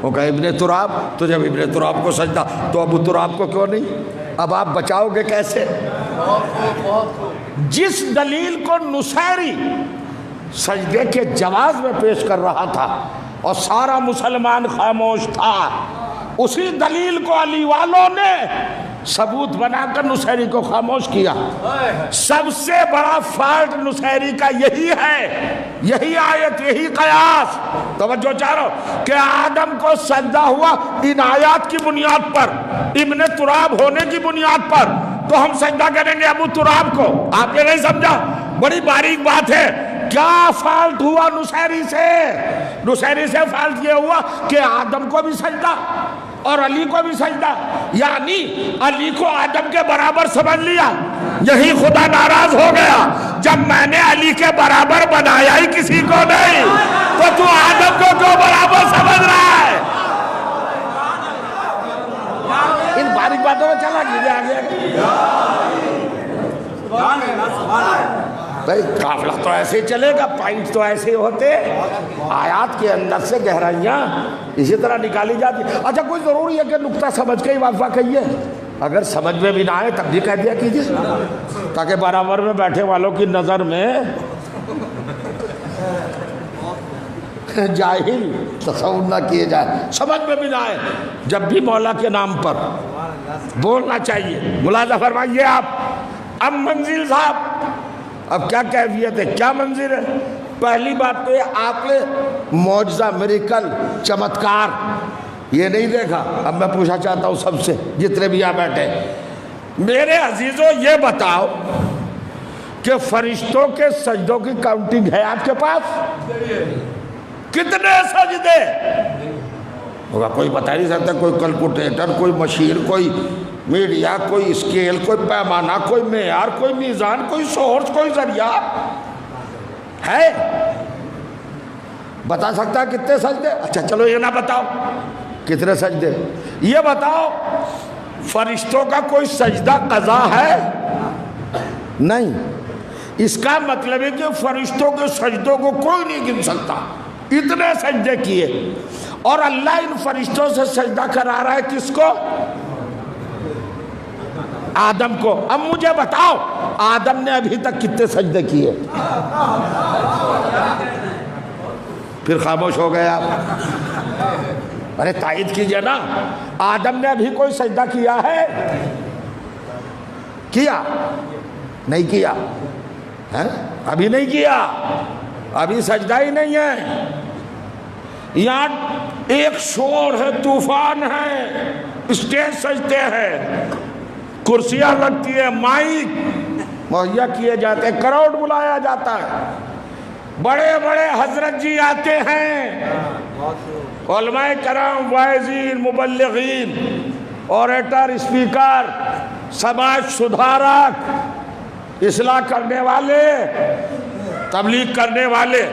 وہ کہا ابن تراب، تو جب ابن تراب کو سجدہ تو ابو تراب کو کیوں نہیں؟ اب آپ بچاؤ گے کیسے؟ جس دلیل کو نصیری سجدے کے جواز میں پیش کر رہا تھا اور سارا مسلمان خاموش تھا، اسی دلیل کو علی والوں نے ثبوت بنا کر نصیری کو خاموش کیا۔ سب سے بڑا فالٹ نصیری کا یہی ہے، یہی آیت، یہی قیاس۔ توجہ چاہ رہا ہوں کہ آدم کو سجدہ ہوا ان آیات کی بنیاد پر، ابن تراب ہونے کی بنیاد پر، تو ہم سجدہ کریں گے ابو تراب کو۔ آپ نے نہیں سمجھا؟ بڑی باریک بات ہے۔ کیا فالٹ ہوا نصیری سے؟ نصیری سے فالٹ یہ ہوا کہ آدم کو بھی سجدہ اور علی کو بھی سجدہ، یعنی علی کو آدم کے برابر سمجھ لیا۔ یہی خدا ناراض ہو گیا، جب میں نے علی کے برابر بنایا ہی کسی کو نہیں تو آدم کو کیوں برابر سمجھ رہا ہے؟ ان باریک باتوں میں چلا کیجیے آگے۔ بھائی قافلہ تو ایسے ہی چلے گا، پوائنٹ تو ایسے ہی ہوتے، آیات کے اندر سے گہرائیاں اسی طرح نکالی جاتی۔ اچھا کوئی ضروری ہے کہ نقطہ سمجھ کے ہی واقفہ کہیے؟ اگر سمجھ میں بھی نہ آئے تب بھی کہہ دیا کیجیے، تاکہ برابر میں بیٹھے والوں کی نظر میں جاہل تصور نہ کیے جائے، سمجھ میں بھی نہ آئے۔ جب بھی مولا کے نام پر بولنا چاہیے۔ ملاحظہ فرمائیے آپ۔ اب منزل صاحب، اب کیا کیفیت ہے، کیا منزل ہے؟ پہلی بات تو یہ آپ نے معجزہ، میریکل، چمتکار یہ نہیں دیکھا۔ اب میں پوچھنا چاہتا ہوں سب سے، جتنے بھی یہاں بیٹھے، میرے عزیزوں یہ بتاؤ کہ فرشتوں کے سجدوں کی کاؤنٹنگ ہے آپ کے پاس؟ کتنے سجدے ہوگا؟ کوئی بتا نہیں سکتا، کوئی کیلکولیٹر، کوئی مشین، کوئی میڈیا، کوئی اسکیل، کوئی پیمانہ، کوئی معیار، کوئی میزان، کوئی سورس، کوئی ذریعہ ہے؟ بتا سکتا ہے کتنے سجدے؟ اچھا چلو یہ نہ بتاؤ کتنے سجدے، یہ بتاؤ فرشتوں کا کوئی سجدہ قضا ہے؟ نہیں۔ اس کا مطلب ہے کہ فرشتوں کے سجدوں کو کوئی نہیں گن سکتا، اتنے سجدے کیے، اور اللہ ان فرشتوں سے سجدہ کرا رہا ہے کس کو؟ آدم کو۔ اب مجھے بتاؤ آدم نے ابھی تک کتنے سجدے کیے؟ پھر خاموش ہو گئے آپ؟ ارے تائید کیجئے نا، آدم نے ابھی کوئی سجدہ کیا ہے؟ کیا؟ نہیں کیا؟ ابھی نہیں کیا، ابھی سجدہ ہی نہیں ہے۔ یہاں ایک شور ہے، طوفان ہے، اسٹیج سجتے ہیں، کرسیاں لگتی ہے، مائک مہیا کیے جاتے ہیں، کراؤڈ بلایا جاتا ہے، بڑے بڑے حضرت جی آتے ہیں، علماء کرام، واعظین، مبلغین، اوریٹر، اسپیکر، سماج سدھارک، اصلاح کرنے والے، تبلیغ کرنے والے،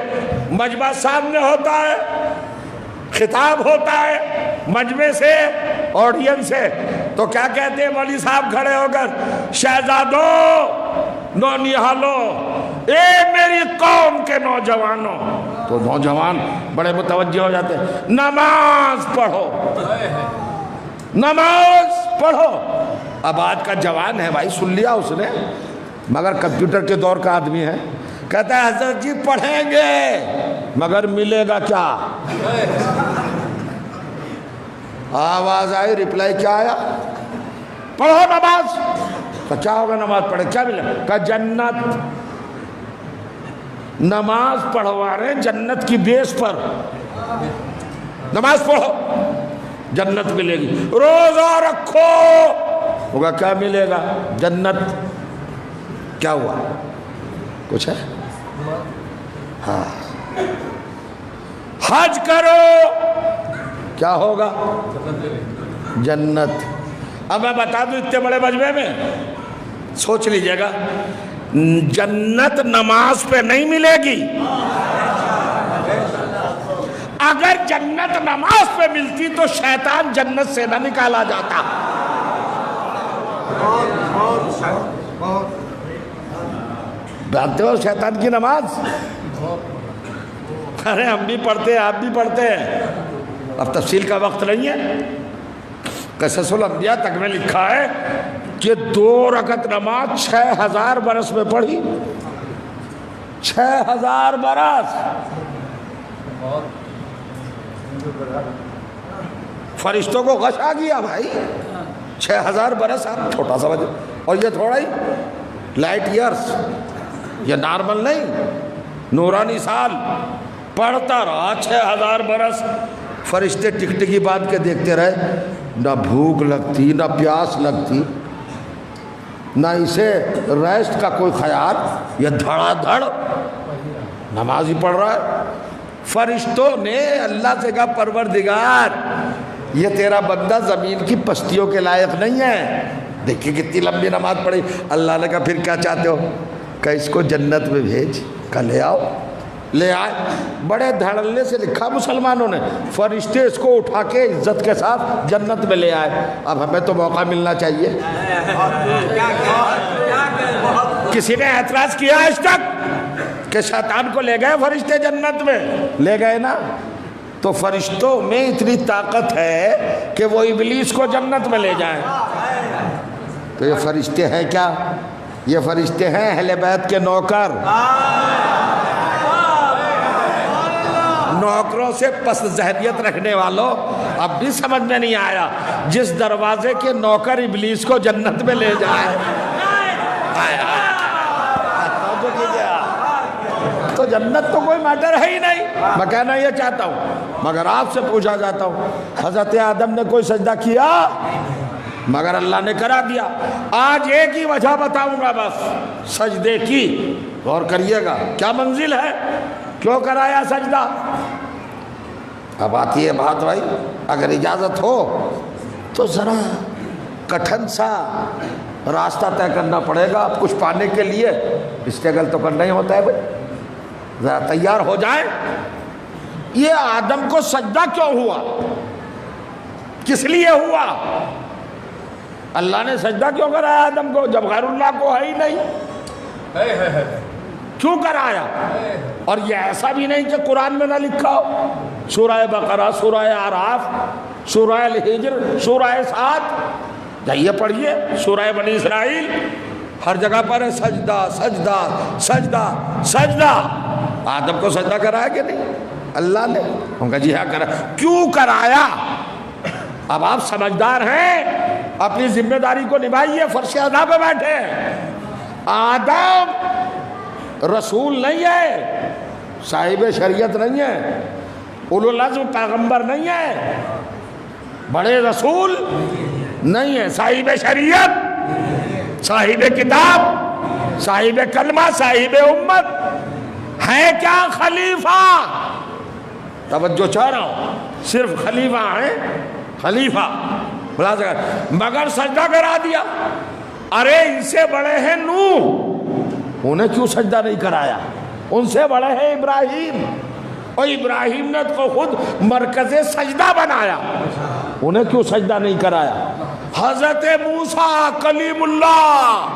مجمع سامنے ہوتا ہے، خطاب ہوتا ہے مجمع سے، آڈینس سے، تو کیا کہتے ہیں مولوی صاحب کھڑے ہو کر؟ شہزادوں، نونہالوں، اے میری قوم کے نوجوانوں۔ تو نوجوان بڑے متوجہ ہو جاتے ہیں، نماز پڑھو، نماز پڑھو۔ اب آج کا جوان ہے بھائی، سن لیا اس نے، مگر کمپیوٹر کے دور کا آدمی ہے، کہتا ہے حضرت جی پڑھیں گے، مگر ملے گا کیا؟ آواز آئی، ریپلائی کیا آیا؟ پڑھو نماز۔ تو کیا ہوگا نماز پڑھے کیا ملے گا؟ کہ جنت۔ نماز پڑھوا رہے جنت کی بیس پر، نماز پڑھو جنت ملے گی، روزہ رکھو ہوگا کیا ملے گا؟ جنت۔ کیا ہوا؟ کچھ ہے؟ ہاں۔ حج کرو، کیا ہوگا؟ جنت۔ اب میں بتا دوں اتنے بڑے مجمع میں، سوچ لیجئے گا، جنت نماز پہ نہیں ملے گی۔ اگر جنت نماز پہ ملتی تو شیطان جنت سے نہ نکالا جاتا۔ جانتے ہو شیطان کی نماز؟ ارے ہم بھی پڑھتے ہیں، آپ بھی پڑھتے ہیں، اب تفصیل کا وقت نہیں ہے۔ قصص الانبیاء تک میں لکھا ہے کہ 2 رکعت نماز 6000 برس میں پڑھی، 6000 برس۔ فرشتوں کو غش آ گیا بھائی، 6000 برس آپ چھوٹا سمجھو، اور یہ تھوڑا ہی لائٹ ایئرس، یہ نارمل نہیں، نورانی سال پڑھتا رہا 6000 برس۔ فرشتے ٹکٹکی باندھ کے دیکھتے رہے، نہ بھوک لگتی، نہ پیاس لگتی، نہ اسے ریسٹ کا کوئی خیال، یہ دھڑا دھڑ نماز ہی پڑھ رہا ہے۔ فرشتوں نے اللہ سے کہا پروردگار یہ تیرا بندہ زمین کی پستیوں کے لائق نہیں ہے، دیکھیں کتنی لمبی نماز پڑھی۔ اللہ نے کہا پھر کیا چاہتے ہو؟ کہ اس کو جنت میں بھیج، کہ لے آؤ۔ لے آئے، بڑے دھڑلے سے لکھا مسلمانوں نے، فرشتے اس کو اٹھا کے عزت کے ساتھ جنت میں لے آئے۔ اب ہمیں تو موقع ملنا چاہیے۔ کسی نے اعتراض کیا آج تک کہ شیطان کو لے گئے فرشتے جنت میں؟ لے گئے نا۔ تو فرشتوں میں اتنی طاقت ہے کہ وہ ابلیس کو جنت میں لے جائیں۔ تو یہ فرشتے ہیں کیا؟ یہ فرشتے ہیں اہل بیت کے نوکر۔ نوکروں سے پس ذہنیت رکھنے والوں، اب بھی سمجھ میں نہیں آیا، جس دروازے کے نوکر ابلیس کو جنت میں لے جائے۔ تو جنت تو کوئی میٹر ہے ہی نہیں، میں کہنا یہ چاہتا ہوں۔ مگر آپ سے پوچھا جاتا ہوں، حضرت آدم نے کوئی سجدہ کیا؟ مگر اللہ نے کرا دیا۔ آج ایک ہی وجہ بتاؤں گا بس سجدے کی، غور کریے گا کیا منزل ہے، کیوں کرایا سجدہ۔ اب آتی ہے بات بھائی، اگر اجازت ہو تو ذرا کٹھن سا راستہ طے کرنا پڑے گا، اب کچھ پانے کے لیے اسٹرگل تو کرنا ہی ہوتا ہے بھائی، ذرا تیار ہو جائیں۔ یہ آدم کو سجدہ کیوں ہوا، کس لیے ہوا؟ اللہ نے سجدہ کیوں کرایا آدم کو جب غیر اللہ کو ہے ہی نہیں؟ کیوں کرایا؟ اور یہ ایسا بھی نہیں کہ قرآن میں نہ لکھا ہو، سورہ بقرہ، سورہ اعراف، سورہ الحجر، سورہ سعد، جائیے پڑھیے، سورہ بنی اسرائیل، ہر جگہ پر ہے سجدہ سجدہ سجدہ سجدہ۔ آدم کو سجدہ کرایا کہ نہیں اللہ نے؟ ہم کہا جی ہاں کرا۔ کیوں کرایا؟ اب آپ سمجھدار ہیں، اپنی ذمہ داری کو نبھائیے، فرش ادا پہ بیٹھے۔ آدم رسول نہیں ہے، صاحب شریعت نہیں ہے، اولو العزم پیغمبر نہیں ہے، بڑے رسول نہیں ہے، صاحب شریعت، صاحب کتاب، صاحب کلمہ، صاحب امت ہے کیا؟ خلیفہ۔ توجہ چاہ رہا ہوں، صرف خلیفہ ہیں، خلیفہ ملازم، مگر سجدہ کرا دیا۔ ارے ان سے بڑے ہیں نوح، انہیں کیوں سجدہ نہیں کرایا؟ ان سے بڑے ہیں ابراہیم، اور ابراہیم نے تو خود مرکز سجدہ بنایا، انہیں کیوں سجدہ نہیں کرایا؟ حضرت موسیٰ کلیم اللہ،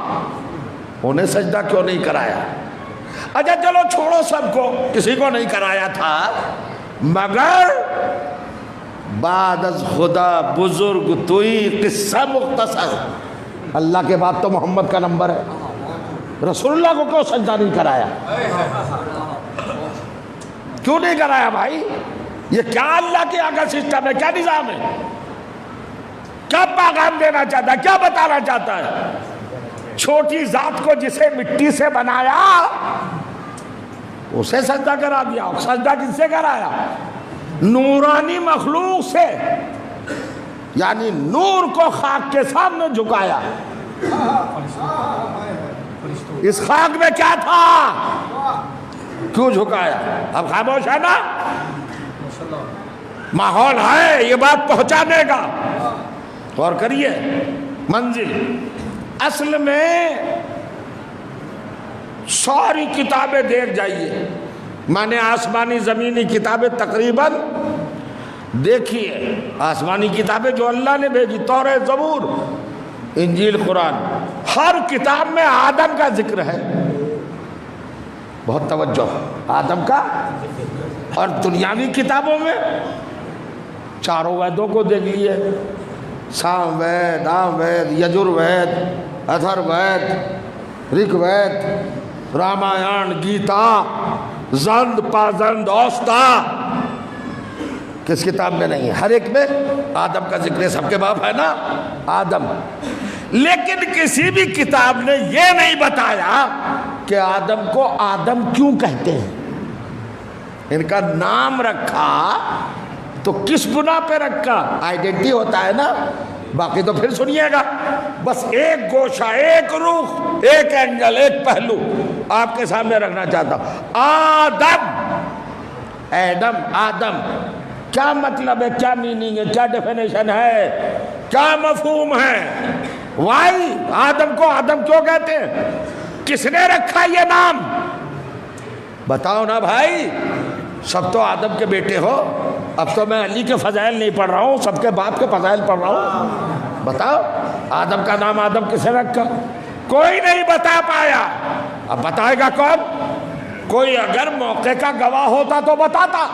انہیں سجدہ کیوں نہیں کرایا؟ اچھا چلو چھوڑو سب کو، کسی کو نہیں کرایا تھا، مگر بعد از خدا بزرگ توئی قصہ مختصر، اللہ کے بعد تو محمد کا نمبر ہے، رسول اللہ کو کیوں سجدہ نہیں کرایا؟ کیوں نہیں کرایا بھائی؟ یہ کیا اللہ کے آگے سسٹم ہے، کیا نظام ہے، کیا پیغام دینا چاہتا ہے، کیا بتانا چاہتا ہے؟ چھوٹی ذات کو جسے مٹی سے بنایا اسے سجدہ کرا دیا۔ سجدہ کس سے کرایا؟ نورانی مخلوق سے، یعنی نور کو خاک کے سامنے جھکایا۔ اس خاک میں کیا تھا، کیوں جھکایا؟ اب خاموش ہے نا، ماحول ہے یہ بات پہنچانے کا، غور کریے۔ منزل اصل میں ساری کتابیں دیکھ جائیے، میں نے آسمانی زمینی کتابیں تقریباً دیکھیے، آسمانی کتابیں جو اللہ نے بھیجی، توریت، زبور، انجیل، قرآن، ہر کتاب میں آدم کا ذکر ہے، بہت توجہ آدم کا۔ اور دنیاوی کتابوں میں چاروں ویدوں کو دیکھ لیے، سام وید، آم وید، یجر وید، اتھر وید، رک وید، رامائن، گیتا، زند، پازند، اوستا، کس کتاب میں نہیں ہے؟ ہر ایک میں آدم کا ذکر ہے، سب کے باپ ہے نا آدم۔ لیکن کسی بھی کتاب نے یہ نہیں بتایا کہ آدم کو آدم کیوں کہتے ہیں، ان کا نام رکھا تو کس بنا پہ رکھا، آئیڈینٹی ہوتا ہے نا، باقی تو پھر سنیے گا۔ بس ایک گوشہ، ایک رخ، ایک اینگل، ایک پہلو آپ کے سامنے رکھنا چاہتا ہوں۔ آدم، ایڈم، آدم، کیا مطلب ہے، کیا میننگ ہے، کیا ڈیفینیشن ہے، کیا مفہوم ہے؟ وائی آدم کو آدم کیوں کہتے ہیں؟ کس نے رکھا یہ نام؟ بتاؤ نا بھائی، سب تو آدم کے بیٹے ہو، اب تو میں علی کے فضائل نہیں پڑھ رہا ہوں، سب کے باپ کے فضائل پڑھ رہا ہوں۔ بتاؤ آدم کا نام آدم کسے رکھا؟ کوئی نہیں بتا پایا، اب بتائے گا کون؟ کوئی اگر موقع کا گواہ ہوتا تو بتاتا،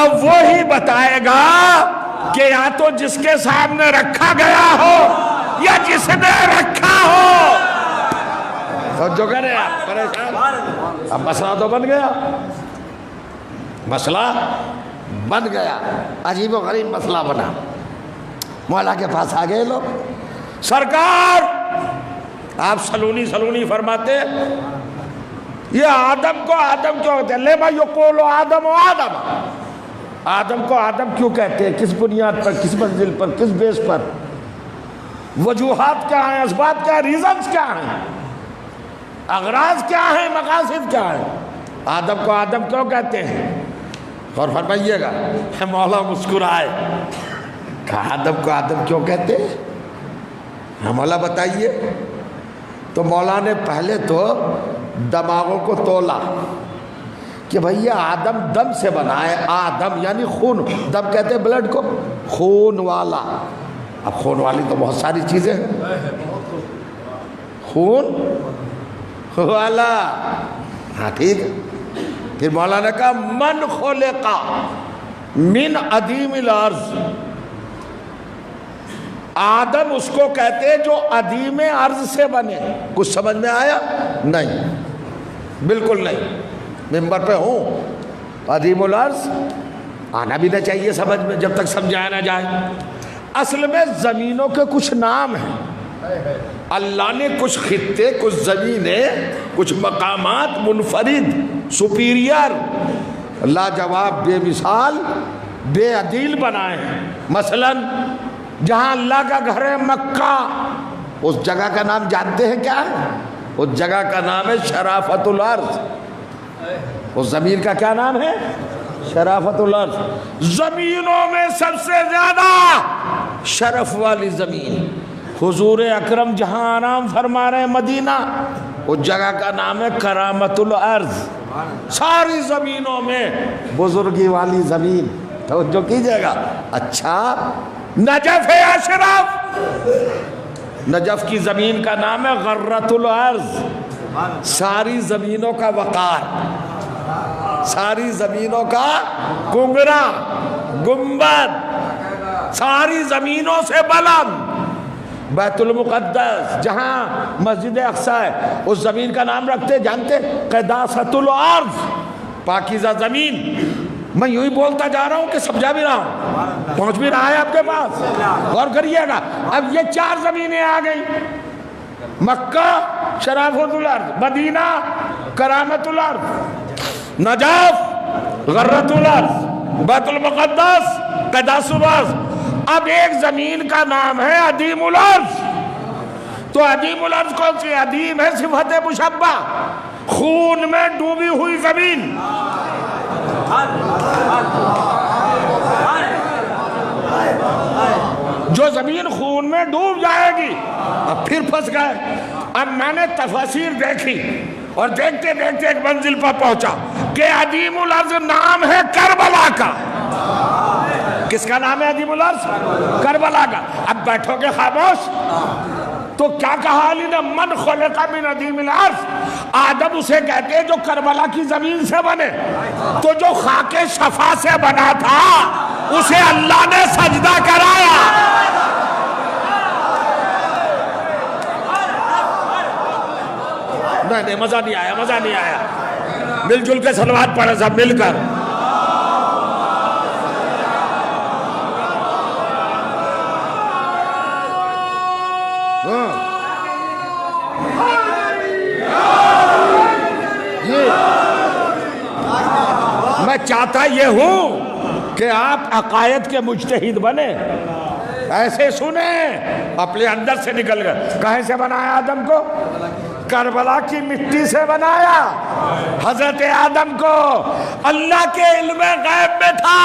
اب وہی بتائے گا کہ یا تو جس کے سامنے رکھا گیا ہو یا جس نے رکھا ہو۔ تو جو کرے آپ پریشان، اب مسئلہ تو بن گیا، مسئلہ بن گیا، عجیب و غریب مسئلہ بنا۔ مولا کے پاس آ گئے لوگ، سرکار آپ سلونی سلونی فرماتے، یہ آدم کو آدم کیوں کہتے ہیں؟ لما یقول آدم و آدم، آدم کو آدم کیوں کہتے ہیں؟ کس بنیاد پر، کس منزل پر، کس بیس پر؟ وجوہات کیا ہیں، اسباب کیا ہیں، ریزنز کیا ہیں، اغراض کیا ہیں، مقاصد کیا ہیں؟ آدم کو آدم کیوں کہتے ہیں؟ اور فرمائیے گا، مولا مسکرائے، کہا آدم کو آدم کیوں کہتے ہیں؟ مولا بتائیے۔ تو مولا نے پہلے تو دماغوں کو تولا کہ بھیا آدم دم سے بنا ہے، آدم یعنی خون، دم کہتے ہیں بلڈ کو، خون والا۔ اب خون والی تو بہت ساری چیزیں ہیں، خون والا، ہاں ٹھیک ہے۔ پھر مولا نے کہا من خلقا من عدیم الارض، آدم اس کو کہتے ہیں جو عدیم ارض سے بنے۔ کچھ سمجھ میں آیا؟ نہیں، بالکل نہیں، ممبر پہ ہوں، عدیم الارض آنا بھی نہ چاہیے سمجھ میں جب تک سمجھایا نہ جائے۔ اصل میں زمینوں کے کچھ نام ہیں، اللہ نے کچھ خطے، کچھ زمینیں، کچھ مقامات منفرد، سپیریئر، لاجواب، بے مثال، بے عدیل بنائے ہیں۔ مثلاً جہاں اللہ کا گھر ہے مکہ، اس جگہ کا نام جانتے ہیں کیا ہے؟ اس جگہ کا نام ہے شرافت الارض۔ اس زمین کا کیا نام ہے؟ شرافت الارض۔ زمینوں میں سب سے زیادہ شرف والی زمین حضور اکرم جہاں آرام فرما رہے ہیں مدینہ، اس جگہ کا نام ہے کرامت الارض۔ ساری زمینوں میں بزرگی والی زمین، توجہ کیجئے گا۔ اچھا نجف ہے اشرف، نجف کی زمین کا نام ہے غرۃ الارض، ساری زمینوں کا وقار، ساری زمینوں کا کنگرا، گنبد، ساری زمینوں سے بلند۔ بیت المقدس جہاں مسجد اقصی ہے، اس زمین کا نام رکھتے جانتے؟ قداست الارض، پاکیزہ زمین۔ میں یوں ہی بولتا جا رہا ہوں کہ سمجھا بھی رہا ہوں، پہنچ بھی رہا ہے آپ کے پاس، غور کریے گا۔ اب یہ چار زمینیں آ گئی، مکہ شرافت الارض، مدینہ کرامت الارض، نجف غرۃ الارض، بیت المقدس قداس الارض۔ اب ایک زمین کا نام ہے عدیم الارض، تو عدیم الارض کون سی؟ عدیم ہے صفت مشبہ، خون میں ڈوبی ہوئی زمین۔ جو زمین خون میں ڈوب جائے گی، اب پھر پھنس گئے۔ اب میں نے تفاسیر دیکھی اور دیکھتے دیکھتے ایک منزل پر پہنچا کہ عدیم الارض نام ہے کربلا کا۔ کس کا نام ہے عدیم الارض؟ کربلا کا۔ اب بیٹھو گے خاموش؟ تو کیا کہا علی نے؟ من خلق من عدیم الارض، آدم اسے کہتے ہیں جو کربلا کی زمین سے بنے۔ تو جو خاک شفا سے بنا تھا اسے اللہ نے سجدہ کرایا۔ نہیں مزہ نہیں آیا، مزہ نہیں آیا۔ مل جل کے صلوات پڑھیں سب مل کر۔ میں چاہتا یہ ہوں کہ آپ عقائد کے مجتہد بنے، ایسے سنیں، اپنے اندر سے نکل گئے۔ کہیں سے بنایا آدم کو؟ کربلا کی مٹی سے بنایا۔ حضرت آدم کو اللہ کے علم غیب میں تھا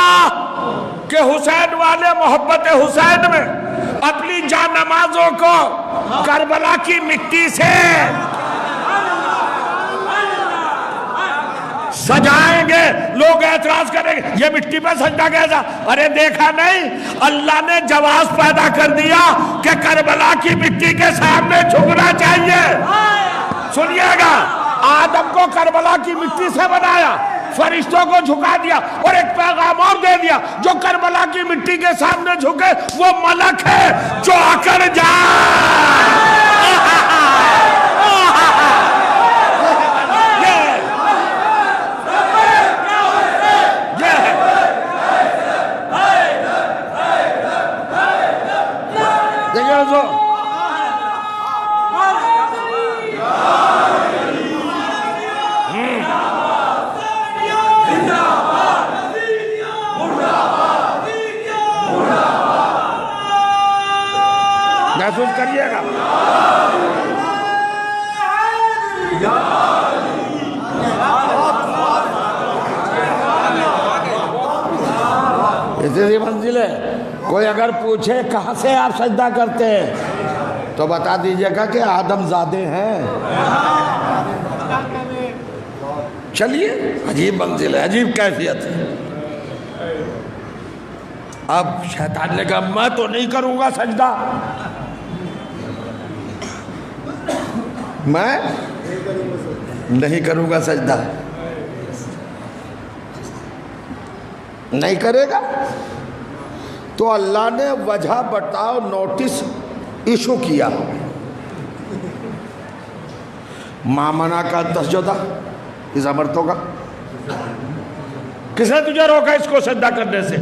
کہ حسین والے محبت حسین میں اپنی جان نمازوں کو کربلا کی مٹی سے سجائیں گے۔ لوگ اعتراض کریں گے یہ مٹی پہ سجدہ کیسا؟ ارے دیکھا نہیں، اللہ نے جواز پیدا کر دیا کہ کربلا کی مٹی کے سامنے جھکنا چاہیے۔ سنیے گا، آدم کو کربلا کی مٹی سے بنایا، فرشتوں کو جھکا دیا اور ایک پیغام اور دے دیا، جو کربلا کی مٹی کے سامنے جھکے وہ ملک ہے جو آ کر جائے۔ تیسری منزل ہے. کوئی اگر پوچھے کہاں سے آپ سجدہ کرتے ہیں تو بتا دیجئے گا کہ آدم زادے ہیں. چلیے عجیب منزل ہے, عجیب کیفیت ہے. اب شیطان نے کہا میں تو نہیں کروں گا سجدہ, میں نہیں کروں گا سجدہ. نہیں کرے گا تو اللہ نے وجہ بتاؤ نوٹس ایشو کیا. ما منع کا تسجدہ اس امرتوں کا, کس نے تجھے روکا اس کو سجدہ کرنے سے؟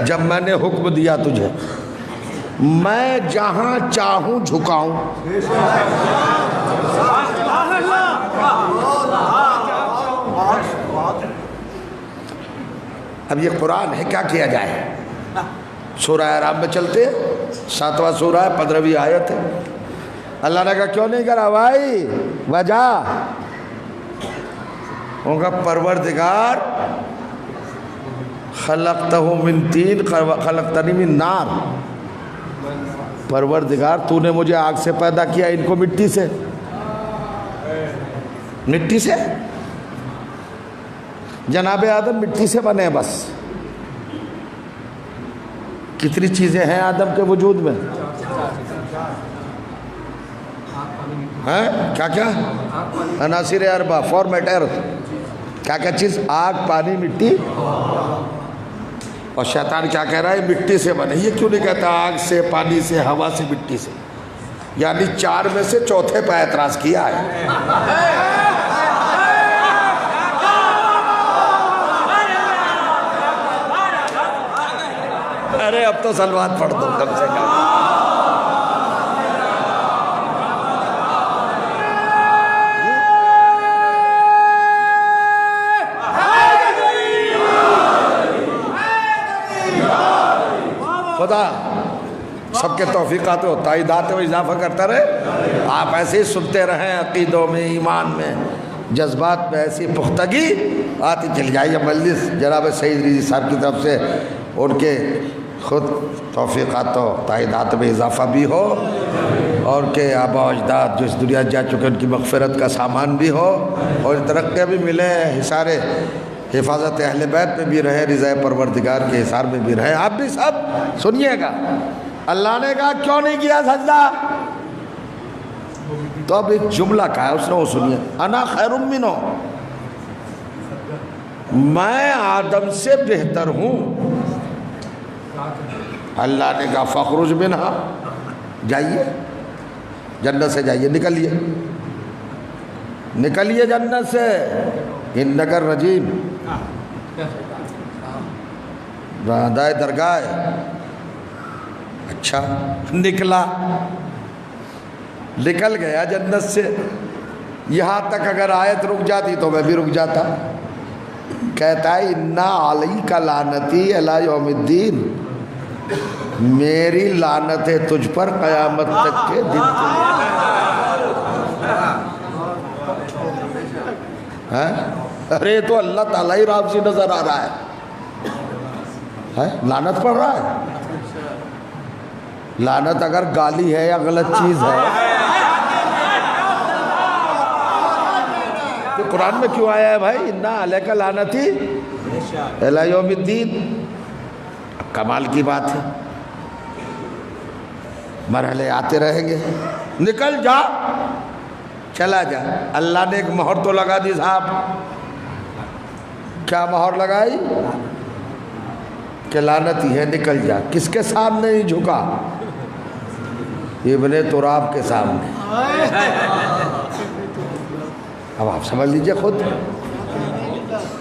جب میں نے حکم دیا تجھے, میں جہاں چاہوں جھکاؤں. اب یہ قرآن ہے, کیا کیا جائے؟ سورہ اعراف میں چلتے, 7واں سورہ ہے, 15ویں آیت ہے. اللہ نے کہا کیوں نہیں کرا بھائی؟ وجہ ان کا پروردگار خلقتہ من طین خلقتنی من نار. پروردگار تو نے مجھے آگ سے پیدا کیا, ان کو مٹی سے. مٹی سے جناب آدم مٹی سے بنے بس. کتنی چیزیں ہیں آدم کے وجود میں؟ کیا کیا عناصر اربع, فارمیٹ ارتھ. کیا کیا چیز؟ آگ, پانی, مٹی. اور شیطان کیا کہہ رہا ہے؟ مٹی سے بنے. یہ کیوں نہیں کہتا آگ سے, پانی سے, ہوا سے, مٹی سے؟ یعنی 4 میں سے چوتھے پہ اعتراض کیا ہے. ارے اب تو سلوات پڑھ دو کم سے کم. خدا سب کے توفیقات و تائیدات میں اضافہ کرتا رہے. آپ ایسے ہی سنتے رہیں, عقیدوں میں, ایمان میں, جذبات میں ایسی پختگی آتی چلی جائے. مجلس جناب سعید رضوی صاحب کی طرف سے ان کے خود توفیقات و تائیدات میں اضافہ بھی ہو, اور کہ آبا و اجداد جو اس دنیا جا چکے ان کی مغفرت کا سامان بھی ہو, اور ترقیاں بھی ملیں, حصار حفاظت اہل بیت میں بھی رہے, رضا پروردگار کے حصار میں بھی رہے. آپ بھی سب سنیے گا. اللہ نے کہا کیوں نہیں کیا سجدہ؟ تو اب ایک جملہ کہا ہے اس نے, وہ سنیے. انا خیر منہ, میں آدم سے بہتر ہوں. اللہ نے کہا فخرج منہا, جائیے جنت سے, جائیے, نکلیے نکلیے جنت سے, انک الرجیم. دائے درگاہ. اچھا نکلا, نکل گیا جنت سے. یہاں تک اگر آیت رک جاتی تو میں بھی رک جاتا. کہتا ہے انا علیک لعنتی الی یوم الدین, میری لعنت ہے تجھ پر قیامت تک کے دن تک. ارے تو اللہ تعالیٰ ہی رام سے نظر آ رہا ہے, لعنت پڑھ رہا ہے. لعنت اگر گالی ہے یا غلط چیز ہے تو قرآن میں کیوں آیا ہے بھائی؟ انا علیک لعنتی الی یوم الدین. کمال کی بات ہے, مرحلے آتے رہیں گے. نکل جا, چلا جا. اللہ نے ایک مہر تو لگا دی صاحب. کیا مہر لگائی؟ کہ لعنتی ہے, نکل جا. کس کے سامنے نہیں جھکا؟ ابن تراب کے سامنے. اب آپ سمجھ لیجئے خود.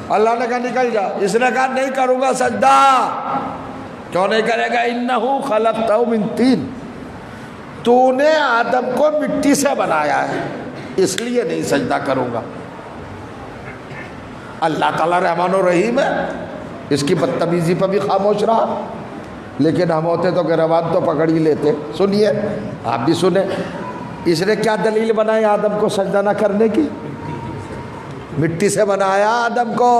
اللہ نے کہا نکل جا. اس نے کہا نہیں کروں گا سجدہ. کیوں نہیں کرے گا؟ انہو خلقتہ من طین, تو نے آدم کو مٹی سے بنایا ہے, اس لیے نہیں سجدہ کروں گا. اللہ تعالیٰ رحمان و رحیم ہے, اس کی بدتمیزی پر بھی خاموش رہا. لیکن ہم ہوتے تو گروان تو پکڑ ہی لیتے. سنیے, آپ بھی سنیں. اس نے کیا دلیل بنائی آدم کو سجدہ نہ کرنے کی؟ مٹی سے بنایا آدم کو.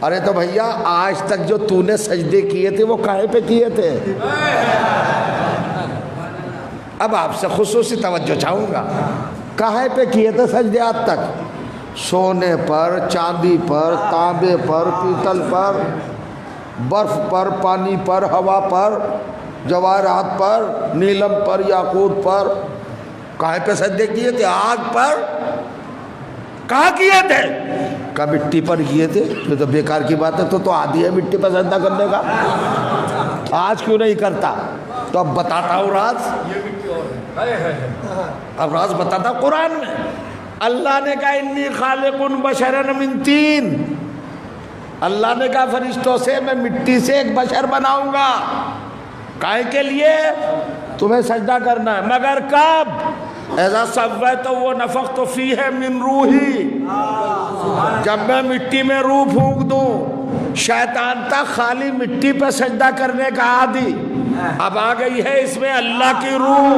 ارے تو بھیا آج تک جو تو نے سجدے کیے تھے وہ کاہے پہ کیے تھے؟ اب آپ سے خصوصی توجہ چاہوں گا، کاہے پہ کیے تھے سجدے آج تک؟ سونے پر، چاندی پر، تانبے پر، پیتل پر، برف پر، پانی پر، ہوا پر، جواہرات پر، نیلم پر، یاقوت پر، کاہے پہ سجدے کیے تھے؟ آگ پر کہاں کیے تھے؟ کہا مٹی پر کیے تھے۔ یہ تو بیکار کی بات ہے، تو عادی ہے مٹی پر سجدہ کرنے کا، آج کیوں نہیں کرتا؟ تو اب بتاتا ہوں راز، اب راز بتاتا ہوں۔ قرآن میں اللہ نے کہا انی خالق بشرا من طین، اللہ نے کہا فرشتوں سے میں مٹی سے ایک بشر بناؤں گا، کائے کے لیے؟ تمہیں سجدہ کرنا ہے، مگر کب؟ اذا سویتہ ونفخت فیہ من روحی، جب میں مٹی میں روح پھونک دوں۔ شیطان تھا خالی مٹی پہ سجدہ کرنے کا عادی، اب آ گئی ہے اس میں اللہ کی روح۔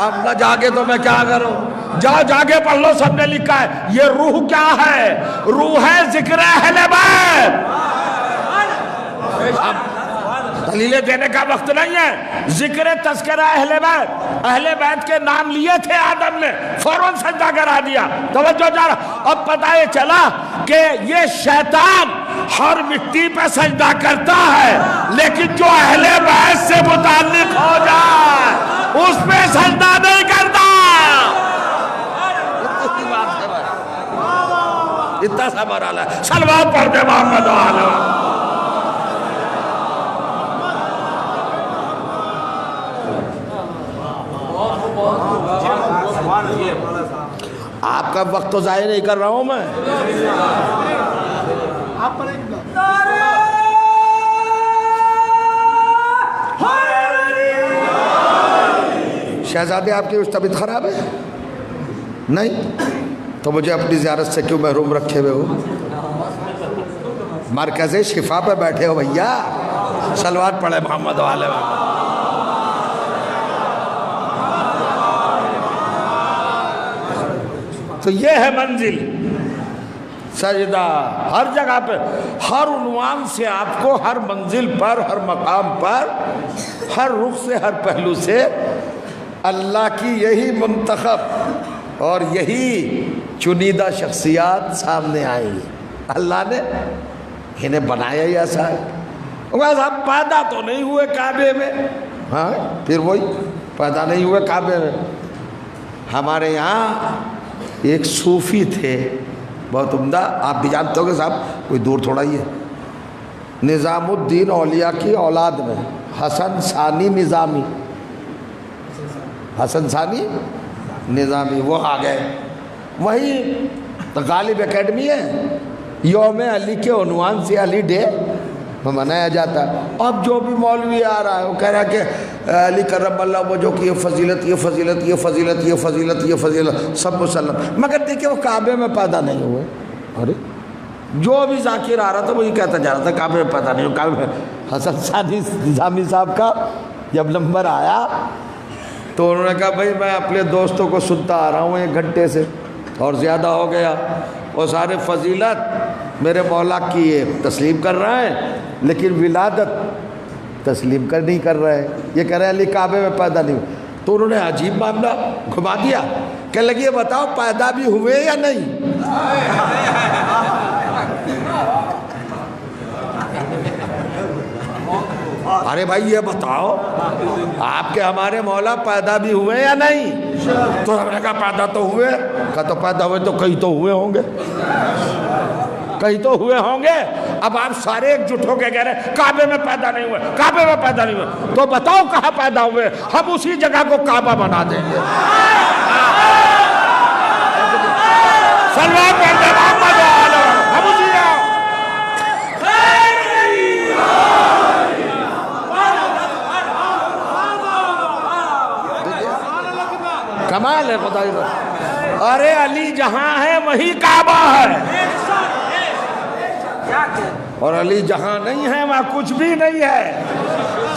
اب نہ جاگے تو میں کیا کروں؟ جاؤ جاگے پڑھ لو، سب نے لکھا ہے۔ یہ روح کیا ہے؟ روح ہے ذکر اہل بیت۔ اب دلیلیں دینے کا وقت نہیں ہے، ذکر تذکرہ اہل بیت، اہل بیت کے نام لیے تھے آدم نے، فوراً سجدہ کرا دیا۔ توجہ جا رہا، اب پتہ یہ چلا کہ یہ شیطان ہر مٹی پہ سجدہ کرتا ہے، لیکن جو اہل بیت سے متعلق ہو جائے اس پہ سجدہ نہیں کرتا۔ اتنا سا مرحلہ ہے، صلوات پڑھ دے محمد و آلہ۔ آپ کا وقت تو ضائع نہیں کر رہا ہوں میں۔ شہزادے آپ کی طبیعت خراب ہے؟ نہیں تو مجھے اپنی زیارت سے کیوں محروم رکھے ہوئے ہو؟ مرکز شفا پہ بیٹھے ہو بھیا، صلوات پڑھے محمد و آلہ۔ تو یہ ہے منزل، سجدہ ہر جگہ پہ، ہر عنوان سے آپ کو ہر منزل پر، ہر مقام پر، ہر رخ سے، ہر پہلو سے اللہ کی یہی منتخب اور یہی چنیدہ شخصیات سامنے آئی۔ اللہ نے انہیں بنایا ہی ایسا ہے۔ صاحب پیدا تو نہیں ہوئے کعبے میں، ہاں پھر وہی پیدا نہیں ہوئے کعبے میں۔ ہمارے یہاں ایک صوفی تھے بہت عمدہ، آپ بھی جانتے ہو کہ صاحب کوئی دور تھوڑا ہی ہے، نظام الدین اولیاء کی اولاد میں حسن ثانی نظامی، حسن ثانی نظامی، وہ آ گئے۔ وہی غالب اکیڈمی ہے، یوم علی کے عنوان سے علی ڈے منایا جاتا ہے۔ اب جو بھی مولوی آ رہا ہے وہ کہہ رہا ہے کہ علی کرم اللہ وجہہ کی یہ فضیلت، یہ فضیلت، یہ فضیلت، یہ فضیلت، یہ فضیلت، سب مسلم، مگر دیکھیں وہ کعبے میں پیدا نہیں ہوئے۔ ارے جو بھی ذاکر آ رہا تھا وہی کہتا جا رہا تھا کعبے میں پیدا نہیں ہوئے، کعبے میں۔ حسن ثانی نظامی صاحب کا جب نمبر آیا تو انہوں نے کہا بھائی میں اپنے دوستوں کو سنتا آ رہا ہوں 1 گھنٹے سے اور زیادہ ہو گیا، وہ سارے فضیلت میرے مولا کی یہ تسلیم کر رہے ہیں، لیکن ولادت تسلیم نہیں کر رہے ہیں، یہ کہہ رہے ہیں علی کعبے میں پیدا نہیں ہوئے۔ تو انہوں نے عجیب معاملہ گھما دیا، کہنے لگے یہ بتاؤ پیدا بھی ہوئے یا نہیں؟ ارے بھائی یہ بتاؤ آپ کے ہمارے مولا پیدا بھی ہوئے یا نہیں؟ تو ہم نے کہا پیدا تو ہوئے۔ کہا تو پیدا ہوئے تو کہیں تو ہوئے ہوں گے، کہیں تو ہوئے ہوں گے۔ اب آپ سارے ایک جٹ ہو کے کہہ رہے ہیں کعبے میں پیدا نہیں ہوئے، کعبے میں پیدا نہیں ہوئے، تو بتاؤ کہاں پیدا ہوئے، ہم اسی جگہ کو کعبہ بنا دیں گے۔ صلوات پڑھ دے محمد و آلہ، ہم اسی جگہ۔ کمال ہے خدا کا۔ ارے علی جہاں ہے وہی کعبہ ہے، اور علی جہاں نہیں ہے وہاں کچھ بھی نہیں ہے۔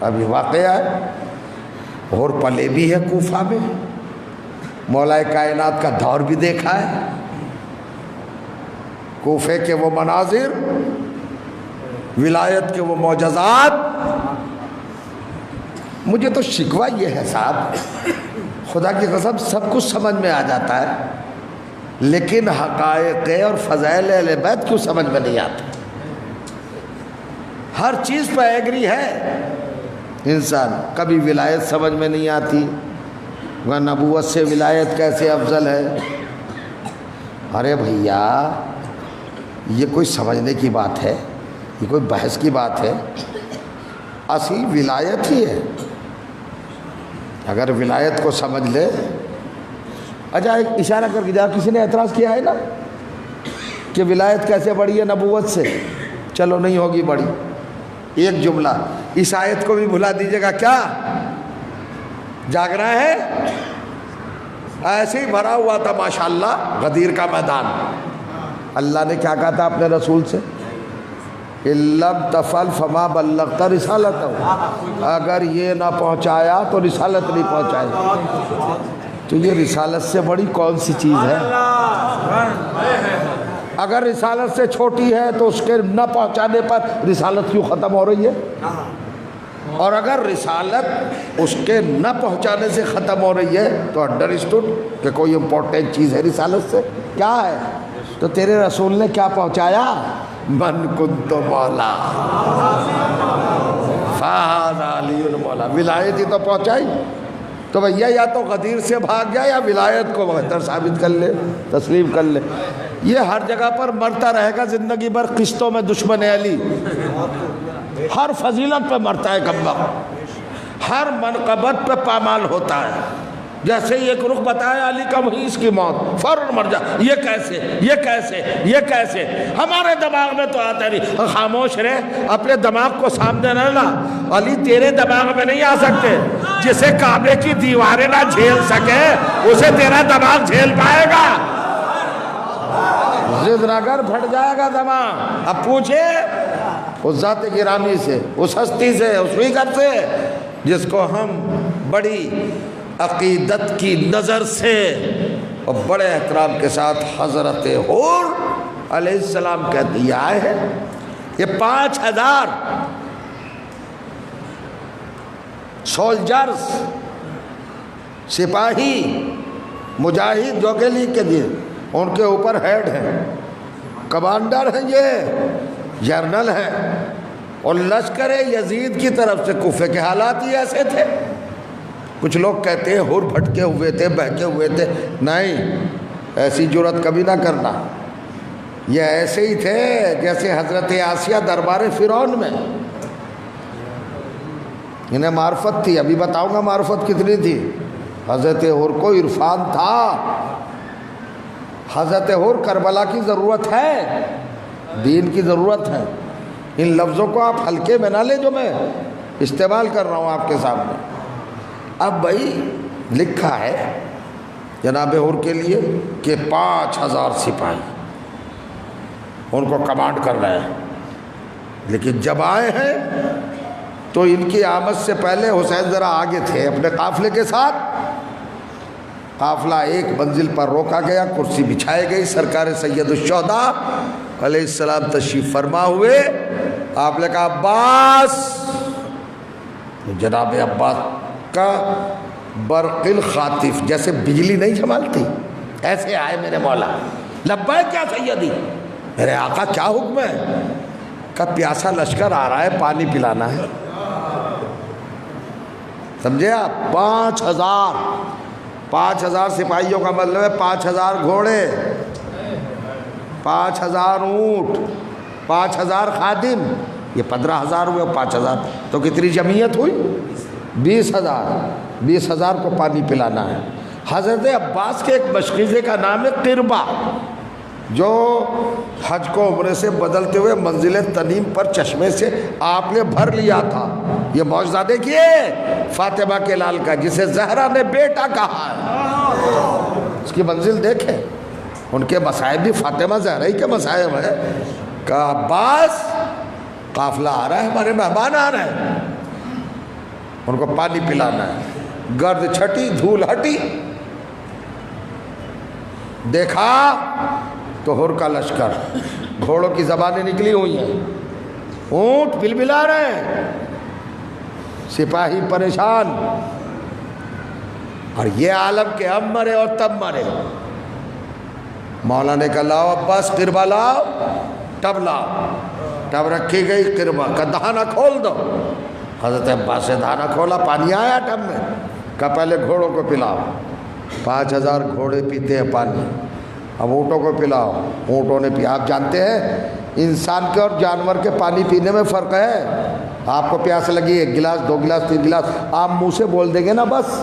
ابھی واقعہ ہے، اور پلے بھی ہے کوفہ میں، مولا کائنات کا دور بھی دیکھا ہے، کوفے کے وہ مناظر، ولایت کے وہ معجزات۔ مجھے تو شکوہ یہ ہے صاحب، خدا کی قسم سب کچھ سمجھ میں آ جاتا ہے، لیکن حقائق اور فضائل اہل بیت کیوں سمجھ میں نہیں آتا؟ ہر چیز پہ ایگری ہے انسان، کبھی ولایت سمجھ میں نہیں آتی، وہ نبوت سے ولایت کیسے افضل ہے؟ ارے بھیا یہ کوئی سمجھنے کی بات ہے؟ یہ کوئی بحث کی بات ہے؟ اصل ولایت ہی ہے، اگر ولایت کو سمجھ لے۔ اچھا ایک اشارہ کر کے جا، کسی نے اعتراض کیا ہے نا کہ ولایت کیسے بڑی ہے نبوت سے؟ چلو نہیں ہوگی بڑی، ایک جملہ اس آیت کو بھی بھلا دیجیے گا کیا؟ جاگ رہا ہے؟ ایسے ہی بھرا ہوا تھا ماشاءاللہ غدیر کا میدان۔ اللہ نے کیا کہا تھا اپنے رسول سے؟ لم تفعل فما بلغت رسالتہ، اگر یہ نہ پہنچایا تو رسالت نہیں پہنچائی۔ تو یہ رسالت سے بڑی کون سی چیز ہے؟ اگر رسالت سے چھوٹی ہے تو اس کے نہ پہنچانے پر رسالت کیوں ختم ہو رہی ہے؟ اور اگر رسالت اس کے نہ پہنچانے سے ختم ہو رہی ہے تو انڈرسٹوڈ کہ کوئی امپورٹنٹ چیز ہے رسالت سے۔ کیا ہے؟ تو تیرے رسول نے کیا پہنچایا؟ من کنت مولا فہذا علی المولا، ولایت ہی تو پہنچائی۔ تو بھیا یا تو غدیر سے بھاگ گیا یا ولایت کو بہتر ثابت کر لے، تسلیم کر لے۔ یہ ہر جگہ پر مرتا رہے گا زندگی بھر قسطوں میں دشمن علی، ہر فضیلت پہ مرتا ہے کمبخت، ہر منقبت پہ پامال ہوتا ہے۔ جیسے ہی ایک رخ بتایا علی کا وہیں اس کی موت، فوراً مر جا۔ یہ کیسے، یہ کیسے، یہ کیسے؟ ہمارے دماغ میں تو آتا نہیں۔ خاموش رہے، اپنے دماغ کو سامنے نہ لا۔ علی تیرے دماغ میں نہیں آ سکتے، جسے کعبے کی دیواریں نہ جھیل سکے اسے تیرا دماغ جھیل پائے گا؟ ضد نہ کر، پھٹ جائے گا دماغ۔ اب پوچھے اس ذات گرامی سے، اس ہستی سے، اس فکر سے جس کو ہم بڑی عقیدت کی نظر سے اور بڑے احترام کے ساتھ حضرت حور علیہ السلام کہتے ہیں۔ آئے ہیں یہ 5000 سولجرز، سپاہی مجاہد جو کہ لیگ کے دیے، ان کے اوپر ہیڈ ہیں، کمانڈر ہیں، یہ جرنل ہیں، اور لشکر یزید کی طرف سے کوفے کے حالات ہی ایسے تھے۔ کچھ لوگ کہتے ہیں ہور بھٹکے ہوئے تھے، بہکے ہوئے تھے۔ نہیں، ایسی جرات کبھی نہ کرنا۔ یہ ایسے ہی تھے جیسے حضرت آسیہ دربار فرعون میں، انہیں معرفت تھی۔ ابھی بتاؤں گا معرفت کتنی تھی۔ حضرت حور کو عرفان تھا۔ حضرت حور کربلا کی ضرورت ہے، دین کی ضرورت ہے۔ ان لفظوں کو آپ ہلکے میں نہ لیں جو میں استعمال کر رہا ہوں آپ کے سامنے۔ اب بھائی لکھا ہے جناب حور کے لیے کہ 5000 سپاہی ان کو کمانڈ کر رہے ہیں، لیکن جب آئے ہیں تو ان کی آمد سے پہلے حسین ذرا آگے تھے اپنے قافلے کے ساتھ۔ قافلہ ایک منزل پر روکا گیا، کرسی بچھائی گئی، سرکار سید الشہداء علیہ السلام تشریف فرما ہوئے۔ آپ نے کہا عباس، جناب عباس کا برق الخاطف، جیسے بجلی نہیں جھمالتی ایسے آئے میرے مولا۔ لبیک کیا سیدی، میرے آقا کیا حکم ہے؟ کہ پیاسا لشکر آ رہا ہے، پانی پلانا ہے۔ سمجھے آپ؟ 5000 سپاہیوں کا مطلب ہے 5000 گھوڑے، 5000 اونٹ، 5000 خادم، یہ 15000 ہوئے، 5000 تو کتنی جمعیت ہوئی؟ 20000 کو پانی پلانا ہے۔ حضرت عباس کے ایک مشغیزے کا نام ہے قربہ، جو حج کو عمرے سے بدلتے ہوئے منزل تنیم پر چشمے سے آپ نے بھر لیا تھا۔ یہ معجزہ دیکھیے فاطمہ کے لال کا، جسے زہرا نے بیٹا کہا ہے، اس کی منزل دیکھیں۔ ان کے مصائب بھی فاطمہ زہرا ہی کے مصائب ہیں۔ کہ عباس قافلہ آ رہا ہے، ہمارے مہمان آ رہے ہیں۔ ان کو پانی پلانا ہے۔ گرد چھٹی، دھول ہٹی، دیکھا تو ہر کا لشکر، گھوڑوں کی زبانیں نکلی ہوئی ہیں، اونٹ بلبلا رہے ہیں، سپاہی پریشان، اور یہ عالم کہ اب مرے اور تب مرے۔ مولا نے کہا لاؤ عباس قربہ لاؤ، ٹب لاؤ، ٹب رکھی گئی، قربہ کا دہانہ کھول دو۔ حضرت عباس نے دہانہ کھولا، پانی آیا ٹب میں، کہا پہلے گھوڑوں کو پلاؤ۔ 5000 گھوڑے پیتے ہیں پانی، اب اونٹوں کو پلاؤ۔ اونٹوں نے پیا۔ آپ جانتے ہیں انسان کے اور جانور کے پانی پینے میں فرق ہے۔ آپ کو پیاس لگی 1 گلاس 2 گلاس 3 گلاس، آپ منہ سے بول دیں گے نا بس،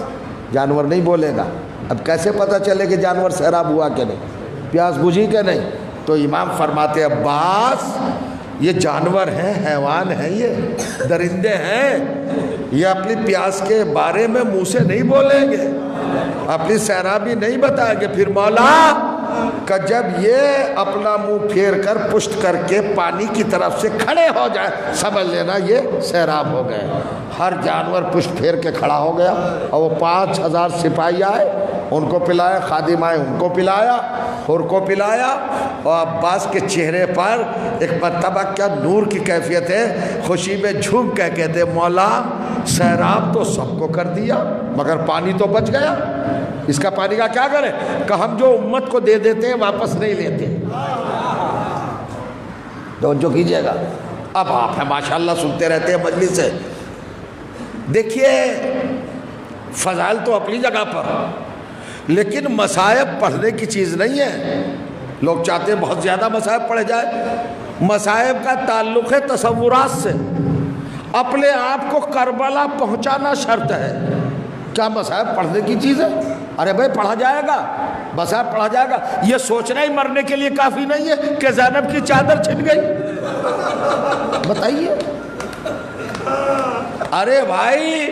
جانور نہیں بولے گا۔ اب کیسے پتہ چلے کہ جانور سیراب ہوا کہ نہیں، پیاس بجھی کہ نہیں؟ تو امام فرماتے عباس یہ جانور ہیں، حیوان ہیں، یہ درندے ہیں، یہ اپنی پیاس کے بارے میں منہ سے نہیں بولیں گے، اپنی سیرابی نہیں بتائیں گے۔ پھر مولا کہ جب یہ اپنا منہ پھیر کر پشت کر کے پانی کی طرف سے کھڑے ہو جائے، سمجھ لینا یہ سیراب ہو گئے۔ ہر جانور پشت پھیر کے کھڑا ہو گیا، اور وہ 5000 سپاہی آئے، ان کو پلایا، خادم آئے ان کو پلایا، حر کو پلایا، اور عباس کے چہرے پر ایک مرتبہ کیا نور کی کیفیت ہے، خوشی میں جھوم کے کہتے مولا سیراب تو سب کو کر دیا مگر پانی تو بچ گیا، اس کا پانی کا کیا کریں؟ کہ ہم جو امت کو دے دیتے ہیں واپس نہیں لیتے۔ توجہ کیجئے گا، اب آپ ہیں ماشاءاللہ سنتے رہتے ہیں مجلس سے۔ دیکھیے فضائل تو اپنی جگہ پر، لیکن مصائب پڑھنے کی چیز نہیں ہے۔ لوگ چاہتے ہیں بہت زیادہ مصائب پڑھے جائے، مصائب کا تعلق ہے تصورات سے۔ اپنے آپ کو کربلا پہنچانا شرط ہے۔ کیا مصائب پڑھنے کی چیز ہے؟ ارے بھائی پڑھا جائے گا، مصائب پڑھا جائے گا۔ یہ سوچنا ہی مرنے کے لیے کافی نہیں ہے کہ زینب کی چادر چھن گئی، بتائیے۔ ارے بھائی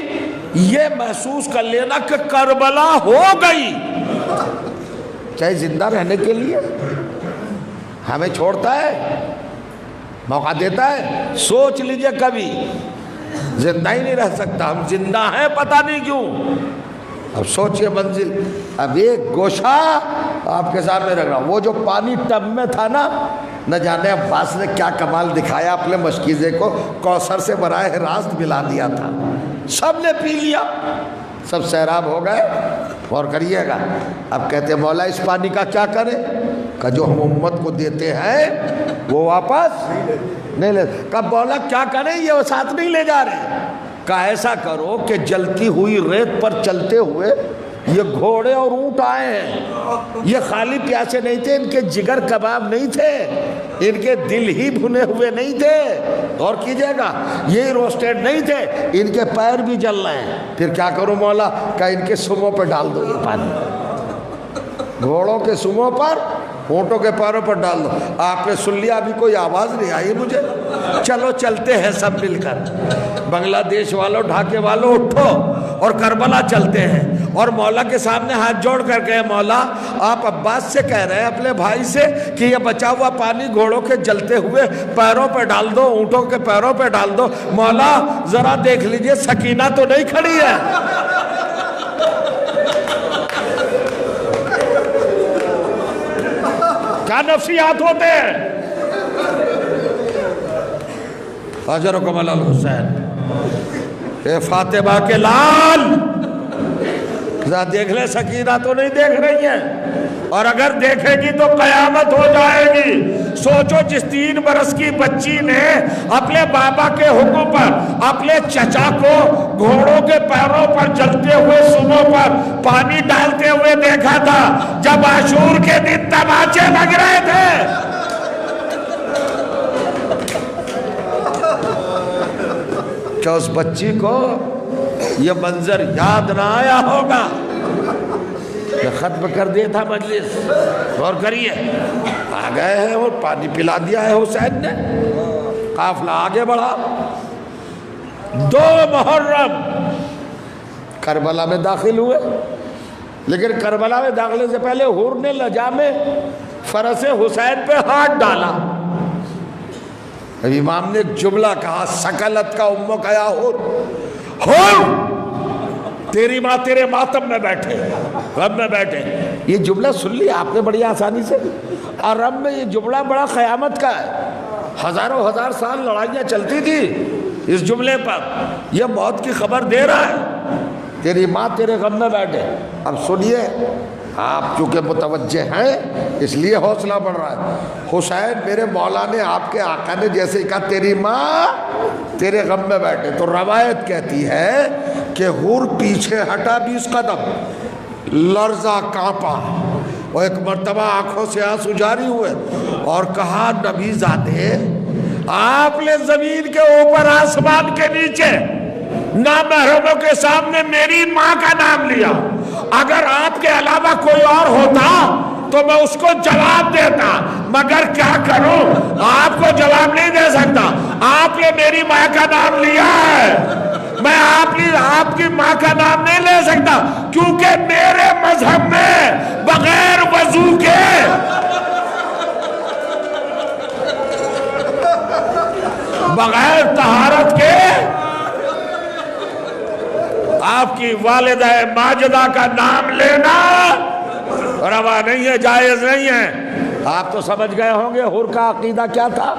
یہ محسوس کر لینا کہ کربلا ہو گئی، چاہے زندہ رہنے کے لیے ہمیں چھوڑتا ہے، موقع دیتا ہے۔ سوچ لیجئے کبھی زندہ ہی نہیں رہ سکتا، ہم زندہ ہیں پتہ نہیں کیوں۔ اب سوچئے منزل، اب ایک گوشہ آپ کے سامنے رکھ رہا ہوں، وہ جو پانی ٹب میں تھا نا، نہ جانے عباس نے کیا کمال دکھایا، اپنے مشکیزے کو کوثر سے براہ راست ملا دیا تھا، سب نے پی لیا، سب سیراب ہو گئے۔ غور کریے گا۔ اب کہتے ہیں مولا اس پانی کا کیا کریں؟ کہ جو ہم امت کو دیتے ہیں وہ واپس نہیں لے۔ کہ مولا کیا کریں، یہ وہ ساتھ نہیں لے جا رہے۔ کہ ایسا کرو کہ جلتی ہوئی ریت پر چلتے ہوئے یہ گھوڑے اور اونٹ آئے ہیں، یہ خالی پیاسے نہیں تھے، ان کے جگر کباب نہیں تھے، ان کے دل ہی بھنے ہوئے نہیں تھے، غور کیجئے گا، یہ روسٹیڈ نہیں تھے، ان کے پیر بھی جل رہے ہیں۔ پھر کیا کروں مولا؟ کہ ان کے سموں پہ ڈال دو یہ پانی، گھوڑوں کے سموں پر، اونٹوں کے پیروں پر ڈال دو۔ آپ نے سن لیا، ابھی کوئی آواز نہیں آئی مجھے، چلو چلتے ہیں سب مل کر، بنگلہ دیش والوں، ڈھاکے والوں اٹھو اور کربلا چلتے ہیں۔ اور مولا کے سامنے ہاتھ جوڑ کر کہے مولا آپ عباس سے کہہ رہے ہیں اپنے بھائی سے کہ یہ بچا ہوا پانی گھوڑوں کے جلتے ہوئے پیروں پہ ڈال دو، اونٹوں کے پیروں پہ ڈال دو۔ مولا ذرا دیکھ لیجئے سکینہ تو نہیں کھڑی ہے؟ کیا نفسیات ہوتے ہیں؟ اجرکم علی الحسین، اے فاطمہ کے لال، ذرا دیکھ لے سکینہ تو نہیں دیکھ رہی ہیں، اور اگر دیکھے گی تو قیامت ہو جائے گی۔ سوچو جس 3 برس کی بچی نے اپنے بابا کے حکم پر اپنے چچا کو گھوڑوں کے پیروں پر جلتے ہوئے سموں پر پانی ڈالتے ہوئے دیکھا تھا جب عاشور کے دن تماچے لگ رہے تھے، کیا اس بچی کو یہ منظر یاد نہ آیا ہوگا؟ میں ختم کر دیا تھا مجلس، غور کریے، آ گئے ہیں اور پانی پلا دیا ہے حسین نے، قافلہ آگے بڑھا۔ 2 محرم کربلا میں داخل ہوئے، لیکن کربلا میں داخلے سے پہلے حور نے لجامے فرس حسین پہ ہاتھ ڈالا۔ امام نے ایک جملہ کہا، سکلت کا امک یا حور، تیری ماں تیرے ماتم میں بیٹھے، غم میں بیٹھے. یہ جملہ سن لیا آپ نے بڑی آسانی سے. عرب میں یہ جملہ بڑا قیامت کا ہے. ہزاروں ہزار سال لڑائیاں چلتی تھی اس جملے پر. یہ موت کی خبر دے رہا ہے، تیری ماں تیرے غم میں بیٹھے. اب سنیے، آپ چونکہ متوجہ ہیں اس لیے حوصلہ بڑھ رہا ہے. حسین میرے مولا نے، آپ کے آقا نے جیسے کہا تیری ماں تیرے غم میں بیٹھے، تو روایت کہتی ہے کہ حور پیچھے ہٹا 20 قدم، لرزہ کانپا، اور ایک مرتبہ آنکھوں سے آنسو جاری ہوئے اور کہا نبی زادے آپ نے زمین کے اوپر آسمان کے نیچے نامحرموں کے سامنے میری ماں کا نام لیا. اگر آپ کے علاوہ کوئی اور ہوتا تو میں اس کو جواب دیتا، مگر کیا کروں، آپ کو جواب نہیں دے سکتا. آپ نے میری ماں کا نام لیا ہے، میں آپ کی ماں کا نام نہیں لے سکتا، کیونکہ میرے مذہب میں بغیر وضو کے بغیر طہارت کے آپ کی والدہ ماجدہ کا نام لینا روا نہیں ہے، جائز نہیں ہے. آپ تو سمجھ گئے ہوں گے حور کا عقیدہ کیا تھا،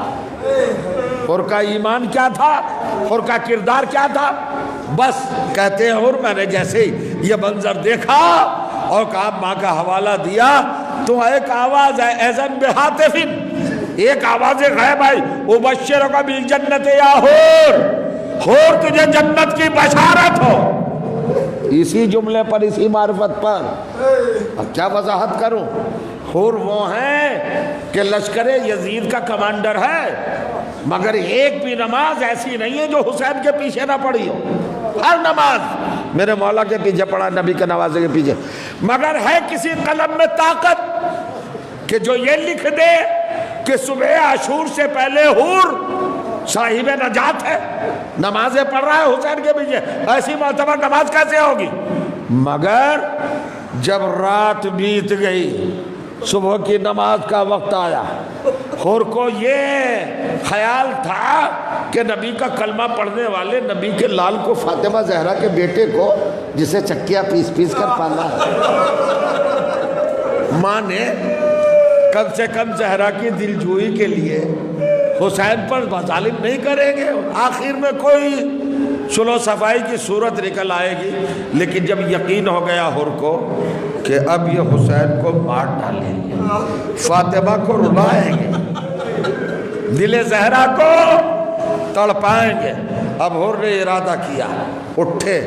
حور کا ایمان کیا تھا، حور کا کردار کیا تھا. بس کہتے ہیں حور میں نے جیسے یہ منظر دیکھا اور کہا ماں کا حوالہ دیا تو ایک آواز ہے اذن بہاتف، ایک آواز غیب آئی ابشرک بالجنت یا حور، حور تجھے جنت کی بشارت ہو. اسی جملے پر، اسی معرفت پر اب کیا وضاحت کروں. حور وہ ہیں کہ لشکر یزید کا کمانڈر ہے، مگر ایک بھی نماز ایسی نہیں ہے جو حسین کے پیچھے نہ پڑھی ہو. ہر نماز میرے مولا کے پیچھے پڑھا، نبی کے نوازے کے پیچھے. مگر ہے کسی قلم میں طاقت کہ جو یہ لکھ دے کہ صبح عاشور سے پہلے حور صاحب نجات ہے، نمازیں پڑھ رہا ہے حسین کے پیچھے. ایسی معتبر نماز کیسے ہوگی؟ مگر جب رات بیت گئی، صبح کی نماز کا وقت آیا، حور کو یہ خیال تھا کہ نبی کا کلمہ پڑھنے والے نبی کے لال کو، فاطمہ زہرا کے بیٹے کو، جسے چکیاں پیس پیس کر پالا ہے، ماں نے کم سے کم زہرا کی دلجوئی کے لیے حسین پر ظالم نہیں کریں گے. آخر میں کوئی چلو صفائی کی صورت نکل آئے گی. لیکن جب یقین ہو گیا حور کو کہ اب یہ حسین کو مار ڈالیں گے، فاطمہ کو رلائیں گے، دل زہرا کو تڑپائیں گے، اب حور نے ارادہ کیا، اٹھے،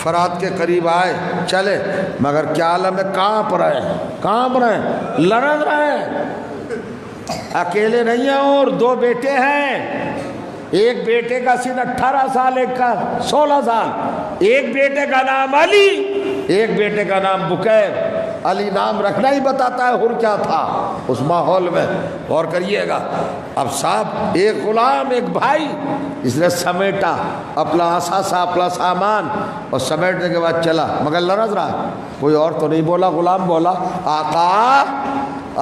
فرات کے قریب آئے، چلے، مگر کیا عالم ہے، کانپ رہے ہیں، لرز رہے ہیں. اکیلے نہیں ہیں اور 2 بیٹے ہیں. ایک بیٹے کا سن 18 سال، ایک کا 16 سال. ایک بیٹے کا نام علی، ایک بیٹے کا نام بکیر. علی نام رکھنا ہی بتاتا ہے حور کیا تھا اس ماحول میں. غور کریے گا. اب صاحب ایک غلام، ایک بھائی، اس نے سمیٹا اپنا اثاثہ، اپنا سامان، اور سمیٹنے کے بعد چلا، مگر لرز رہا. کوئی اور تو نہیں بولا. غلام بولا آقا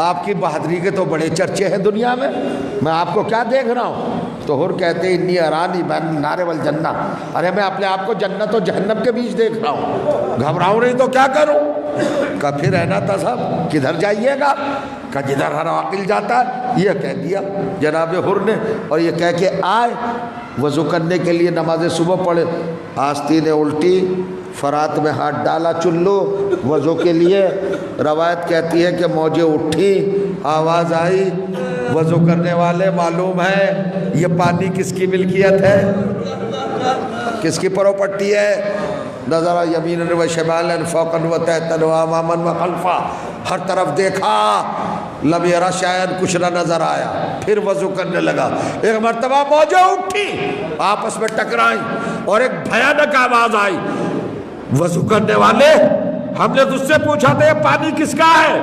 آپ کی بہادری کے تو بڑے چرچے ہیں دنیا میں آپ کو کیا دیکھ رہا ہوں. تو حور کہتے انی ارانی بین النار والجنہ، ارے میں اپنے آپ کو جنت و جہنم کے بیچ دیکھ رہا ہوں، گھبراؤں نہیں تو کیا کروں. کہا پھر رہنا تھا صاحب، کدھر جائیے گا؟ کہا جدھر ہر عاقل جاتا ہے. یہ کہہ دیا جناب حور نے، اور یہ کہہ کے آئے وضو کرنے کے لیے، نماز صبح پڑھے. آستینیں الٹی، فرات میں ہاتھ ڈالا چلو وضو کے لیے. روایت کہتی ہے کہ موجیں اٹھی، آواز آئی، وضو کرنے والے معلوم ہے یہ پانی کس کی ملکیت ہے، کس کی پراپرٹی ہے. نظر یمین و شمال فوقا و تحتا و اماما و خلفا، ہر طرف دیکھا، لم یرا شیئا، کچھ نہ نظر آیا. پھر وضو کرنے لگا. ایک مرتبہ موجیں اٹھی، آپس میں ٹکرائیں، اور ایک بھیانک آواز آئی. وضو کرنے والے، ہم نے تجھ سے پوچھا تھا یہ پانی کس کا ہے،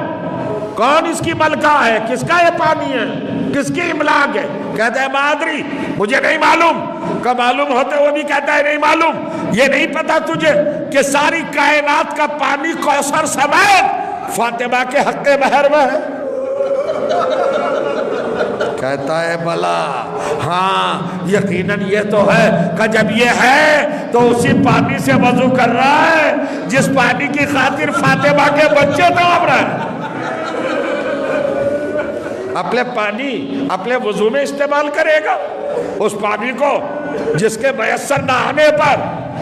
کون اس کی ملکہ ہے، کس کا یہ پانی ہے، کس کی املاک ہے؟ کہتا ہے مادری، مجھے نہیں معلوم. کا معلوم ہوتے وہ بھی کہتا ہے نہیں معلوم. یہ نہیں پتا تجھے کہ ساری کائنات کا پانی کوثر سمیت فاطمہ کے حق مہر میں ہے. کہتا ہے بلا ہاں یقیناً یہ تو ہے کہ جب یہ ہے تو اسی پانی سے وضو کر رہا ہے جس پانی کی خاطر فاطمہ کے بچے تڑپ رہے ہیں. اپنے پانی اپنے وضو میں استعمال کرے گا اس پانی کو جس کے میسر نہ آنے پر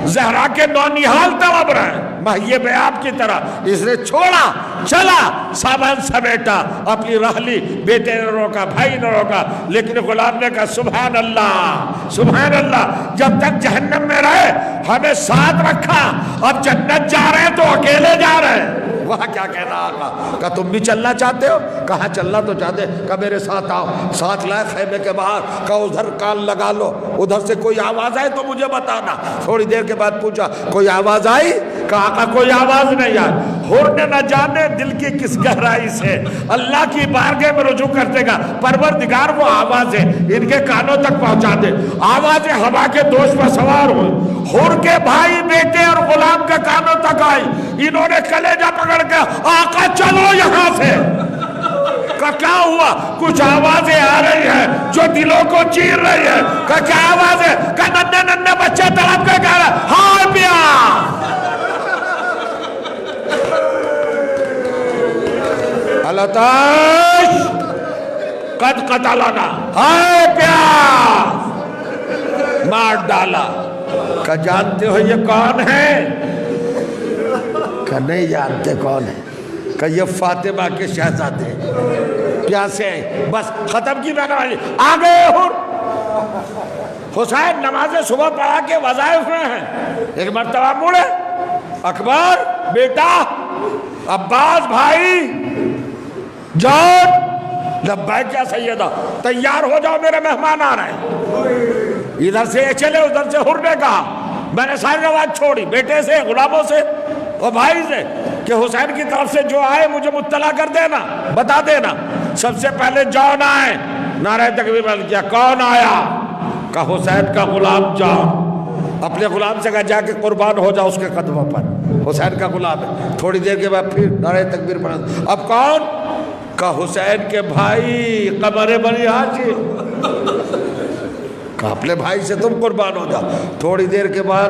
زہرا کے نونہال تڑپ رہے ہیں ماہیے بیاب کی طرح. اس نے چھوڑا چلا سامان سمیٹا اپنی رحلی بیٹے نے روکا بھائی نے روکا لیکن غلام نے کہا سبحان اللہ جب تک جہنم میں رہے ہمیں ساتھ رکھا اب جنت جا رہے ہیں تو اکیلے جا رہے ہیں. وہاں کیا کہنا آقا کہا تم بھی چلنا چاہتے ہو کہا چلنا تو چاہتے کہا میرے ساتھ آؤ. ساتھ لائے خیمے کے باہر کہا ادھر کان لگا لو ادھر سے کوئی آواز آئے تو مجھے بتانا. تھوڑی دیر کے بعد پوچھا کوئی آواز آئی کہا آقا کوئی آواز نہیں آئی. حور نے نہ جانے دل کی کس گہرائی سے اللہ کی بارگاہ میں رجوع کرتے گا پروردگار وہ آوازیں ان کے کانوں تک پہنچا دے. آوازیں ہوا کے دوش پر سوار ہوئی حور کے بھائی بیٹے اور غلام کے کانوں تک آئی. انہوں نے کلیجہ پکڑ کے آقا چلو یہاں سے. کہ کیا ہوا کچھ آوازیں آ رہی ہیں جو دلوں کو چیر رہی ہے. کہ کیا آواز ہے کہ ننھے بچے تڑپ کے کہہ رہے ہائے پیار الاتش قد قتلنا ہائے پیار مار ڈالا. کہ جانتے ہو یہ کون ہے کہ نہیں جانتے کون ہے کہ یہ فاطمہ کے شہزادے پیاسے ہیں بس ختم کی بہن والی آگے. حور حسین نماز صبح پڑھا کے وظائف میں ہیں. ایک مرتبہ مڑے اکبر بیٹا عباس بھائی جان لبیک یا سیدہ تیار ہو جاؤ میرے مہمان آ رہے ہیں. ادھر سے چلے ادھر سے حور نے کہا میں نے ساری رواج چھوڑی بیٹے سے غلاموں سے اور بھائی سے کہ حسین کی طرف سے جو آئے مجھے مطلع کر دینا بتا دینا. سب سے پہلے جان آئے نعرہ تکبیر بلند کیا. کون آیا کہ حسین کا غلام جان. اپنے غلام سے کہا جا کے قربان ہو جا اس کے قدموں پر حسین کا غلام ہے. تھوڑی دیر کے بعد پھر نعرہ تکبیر بلند. اب کون کہ حسین کے بھائی قمر بنی ہاشم. کہ اپنے بھائی سے تم قربان ہو جا. تھوڑی دیر کے بعد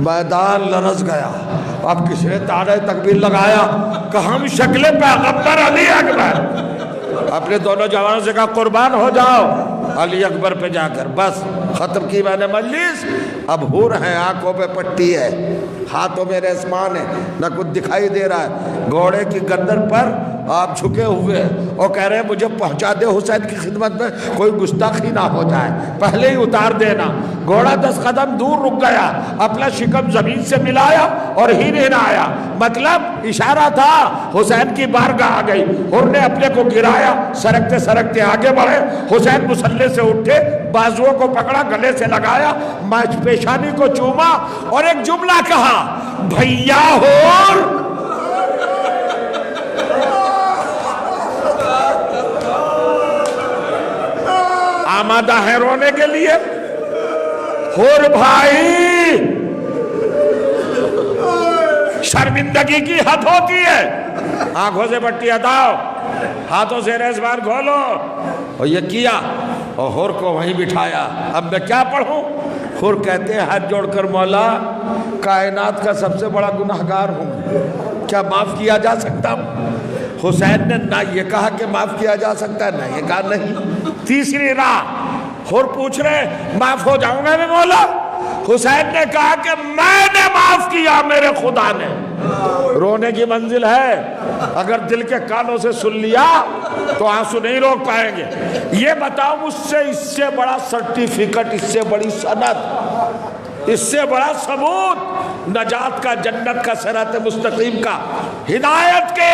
میدان لرز گیا. اب کسی نے نعرہ تکبیر لگایا کہ ہم شکل پیغمبر علی اکبر. اپنے دونوں جوانوں سے کہا قربان ہو جاؤ علی اکبر پہ جا کر. بس ختم کی میں نے مجلس. اب حور ہیں آنکھوں پہ پٹی ہے ہاتھوں میں ریسمان ہے نہ کچھ دکھائی دے رہا ہے. گھوڑے کی گردن پر آپ جھکے ہوئے اور کہہ رہے ہیں مجھے پہنچا دے حسین کی خدمت میں کوئی گستاخی نہ ہو جائے پہلے ہی اتار دینا. گھوڑا 10 قدم دور رک گیا اپنا شکم زمین سے ملایا اور ہی نہیں آیا. مطلب اشارہ تھا حسین کی بارگاہ آ گئی. حور نے اپنے کو گرایا سرکتے سرکتے آگے بڑھے. حسین مصلی سے اٹھے بازوؤں کو پکڑا گلے سے لگایا پیشانی کو چوما اور ایک جملہ کہا بھیا حور. آمادہ ہے رونے کے لیے. حور بھائی شرمندگی کی حد ہوتی ہے. آنکھوں سے پٹی ہٹاؤ ہاتھوں سے ریزبان کھولو. اور یہ کیا اور حور کو وہیں بٹھایا. اب میں کیا پڑھوں. حور کہتے ہیں ہاتھ جوڑ کر مولا کائنات کا سب سے بڑا گناہگار ہوں کیا معاف کیا جا سکتا ہوں. حسین نے نہ یہ کہا کہ معاف کیا جا سکتا ہے نہ یہ کہا نہیں. تیسری راہ حور پوچھ رہے معاف ہو جاؤں گا میں مولا. حسین نے کہا کہ میں نے معاف کیا میرے خدا نے. رونے کی منزل ہے اگر دل کے کانوں سے سن لیا تو آنسو نہیں روک پائیں گے. یہ بتاؤ مجھ سے اس سے بڑا سرٹیفکیٹ اس سے بڑی سند اس سے بڑا ثبوت نجات کا جنت کا صراط مستقیم کا ہدایت کے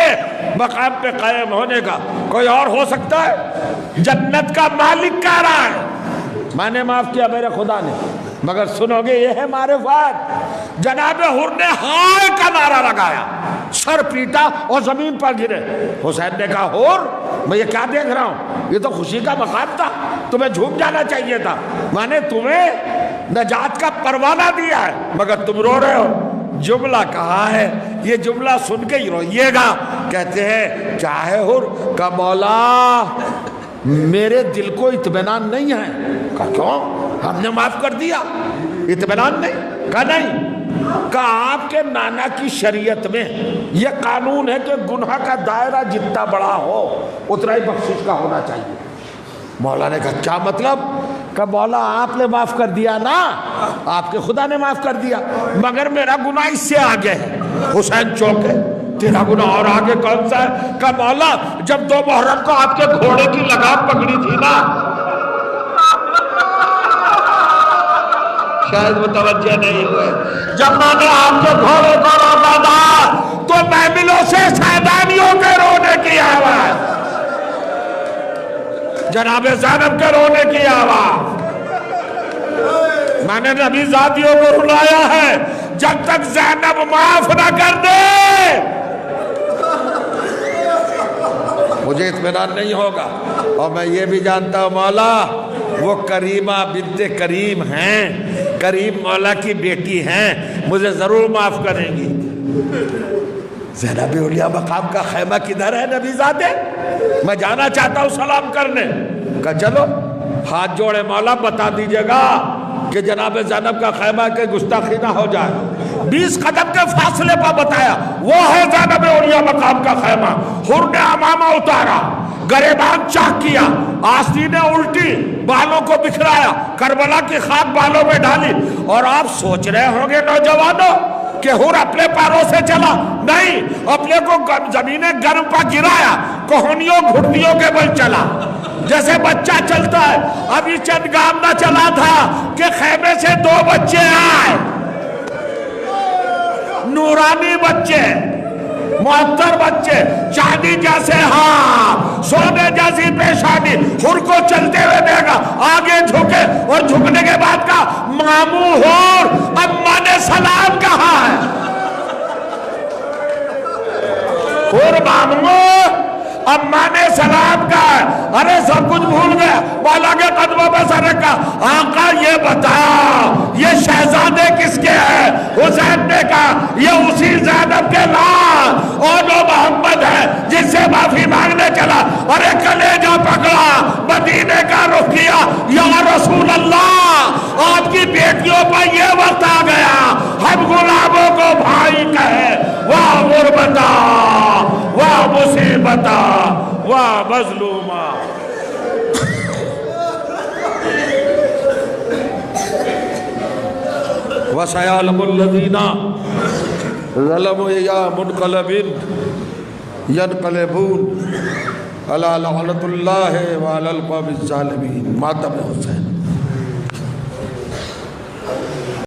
مقام پہ قائم ہونے کا کوئی اور ہو سکتا ہے. جنت کا مالک کہہ رہا ہے میں نے معاف کیا میرے خدا نے. مگر سنو گے یہ ہے معرفت. جناب حور نے ہائے کا نعرہ لگایا سر پیٹا اور زمین پر گرے. حسین نے کہا حور میں یہ کیا دیکھ رہا ہوں یہ تو خوشی کا مقام تھا تمہیں جھوم جانا چاہیے تھا. میں نے تمہیں نجات کا پروانہ دیا ہے مگر تم رو رہے ہو. جملہ کہا ہے یہ جملہ سن کے ہی روئیے گا. کہتے ہیں چاہے حور کا مولا میرے دل کو اطمینان نہیں ہے۔ کہا کیوں؟ ہم نے معاف کر دیا، اطمینان نہیں؟ کہا نہیں۔ کہا آپ کے نانا کی شریعت میں یہ قانون ہے کہ گناہ کا دائرہ جتنا بڑا ہو اتنا ہی بخشش کا ہونا چاہیے۔ مولا نے کہا کیا مطلب؟ کہ مولا آپ نے معاف کر دیا نا، آپ کے خدا نے معاف کر دیا، مگر میرا گناہ اس سے آگے ہے۔ حسین چوکے، تیرا گناہ اور آگے کون سا ہے؟ کہ مولا جب 2 محرم کو آپ کے گھوڑے کی لگام پکڑی تھی نا، شاید متوجہ نہیں ہوئے، جب میں نے آپ کے گھوڑے کو روکا تھا تو محملوں سے سیدانیوں کے رونے کی آواز، جناب زینب کے رونے کی آواز، میں نے نبی زادیوں کو رلایا ہے جب تک زینب معاف نہ کر دے مجھے اطمینان نہیں ہوگا۔ اور میں یہ بھی جانتا ہوں مولا وہ کریمہ بنت کریم ہیں، کریم مولا کی بیٹی ہیں، مجھے ضرور معاف کریں گی۔ زینب اولیاء مقام کا خیمہ کدھر ہے نبی زادے؟ میں جانا چاہتا ہوں سلام کرنے۔ کہا چلو ہاتھ جوڑے مولا بتا دیجئے گا کہ جناب زینب کا خیمہ کے گستاخی نہ ہو جائے۔ 20 قدم کے فاصلے پر بتایا، وہ ہے زینب اولیاء مقام کا خیمہ۔ حر نے امامہ اتارا، گریبان چاک کیا، آستینیں الٹی، بالوں کو بکھرایا، کربلا کی خاک بالوں میں ڈالی۔ اور آپ سوچ رہے ہوں گے نوجوانوں کہ حر اپنے پیروں سے چلا، نہیں، اپنے کو زمین گرم پر گرایا، کوہنیوں گھٹنیوں کے بل چلا جیسے بچہ چلتا ہے۔ ابھی چند گام نہ چلا تھا کہ خیمے سے 2 بچے آئے، نورانی بچے، معطر بچے، چاندی جیسے ہاتھ، سونے جیسی پیشانی۔ حر کو چلتے ہوئے دیکھا، آگے جھکے اور جھکنے کے بعد کہا مامو حر اماں نے سلام کہا ہے۔ حر مامو اماں نے سلام کہا ہے۔ ارے سب کچھ بھول گیا، مولا کے قدموں پہ سر رکھا۔ آقا یہ بتا یہ شہزادے کس کے ہیں؟ حسین نے کہا یہ اسی زینب کے لال اور وہ محمد ہے جس سے معافی مانگنے چلا۔ ارے کلیجہ پکڑا، مدینے کا رخ کیا، یا رسول اللہ آپ کی بیٹیوں پر یہ وقت آ گیا ہم غلاموں کو بھائی کہے۔ واہ غربتہ، واہ مصیبتہ، واہ مظلومہ۔ وَسَيَعْلَمُ الَّذِينَ ظَلَمُوا أَيَّ مُنْقَلَبٍ يَنْقَلِبُونَ أَلَا لَعْنَةُ اللَّهِ وَعَلَى الْقَوْمِ الظَّالِمِينَ۔ ماتم حسین۔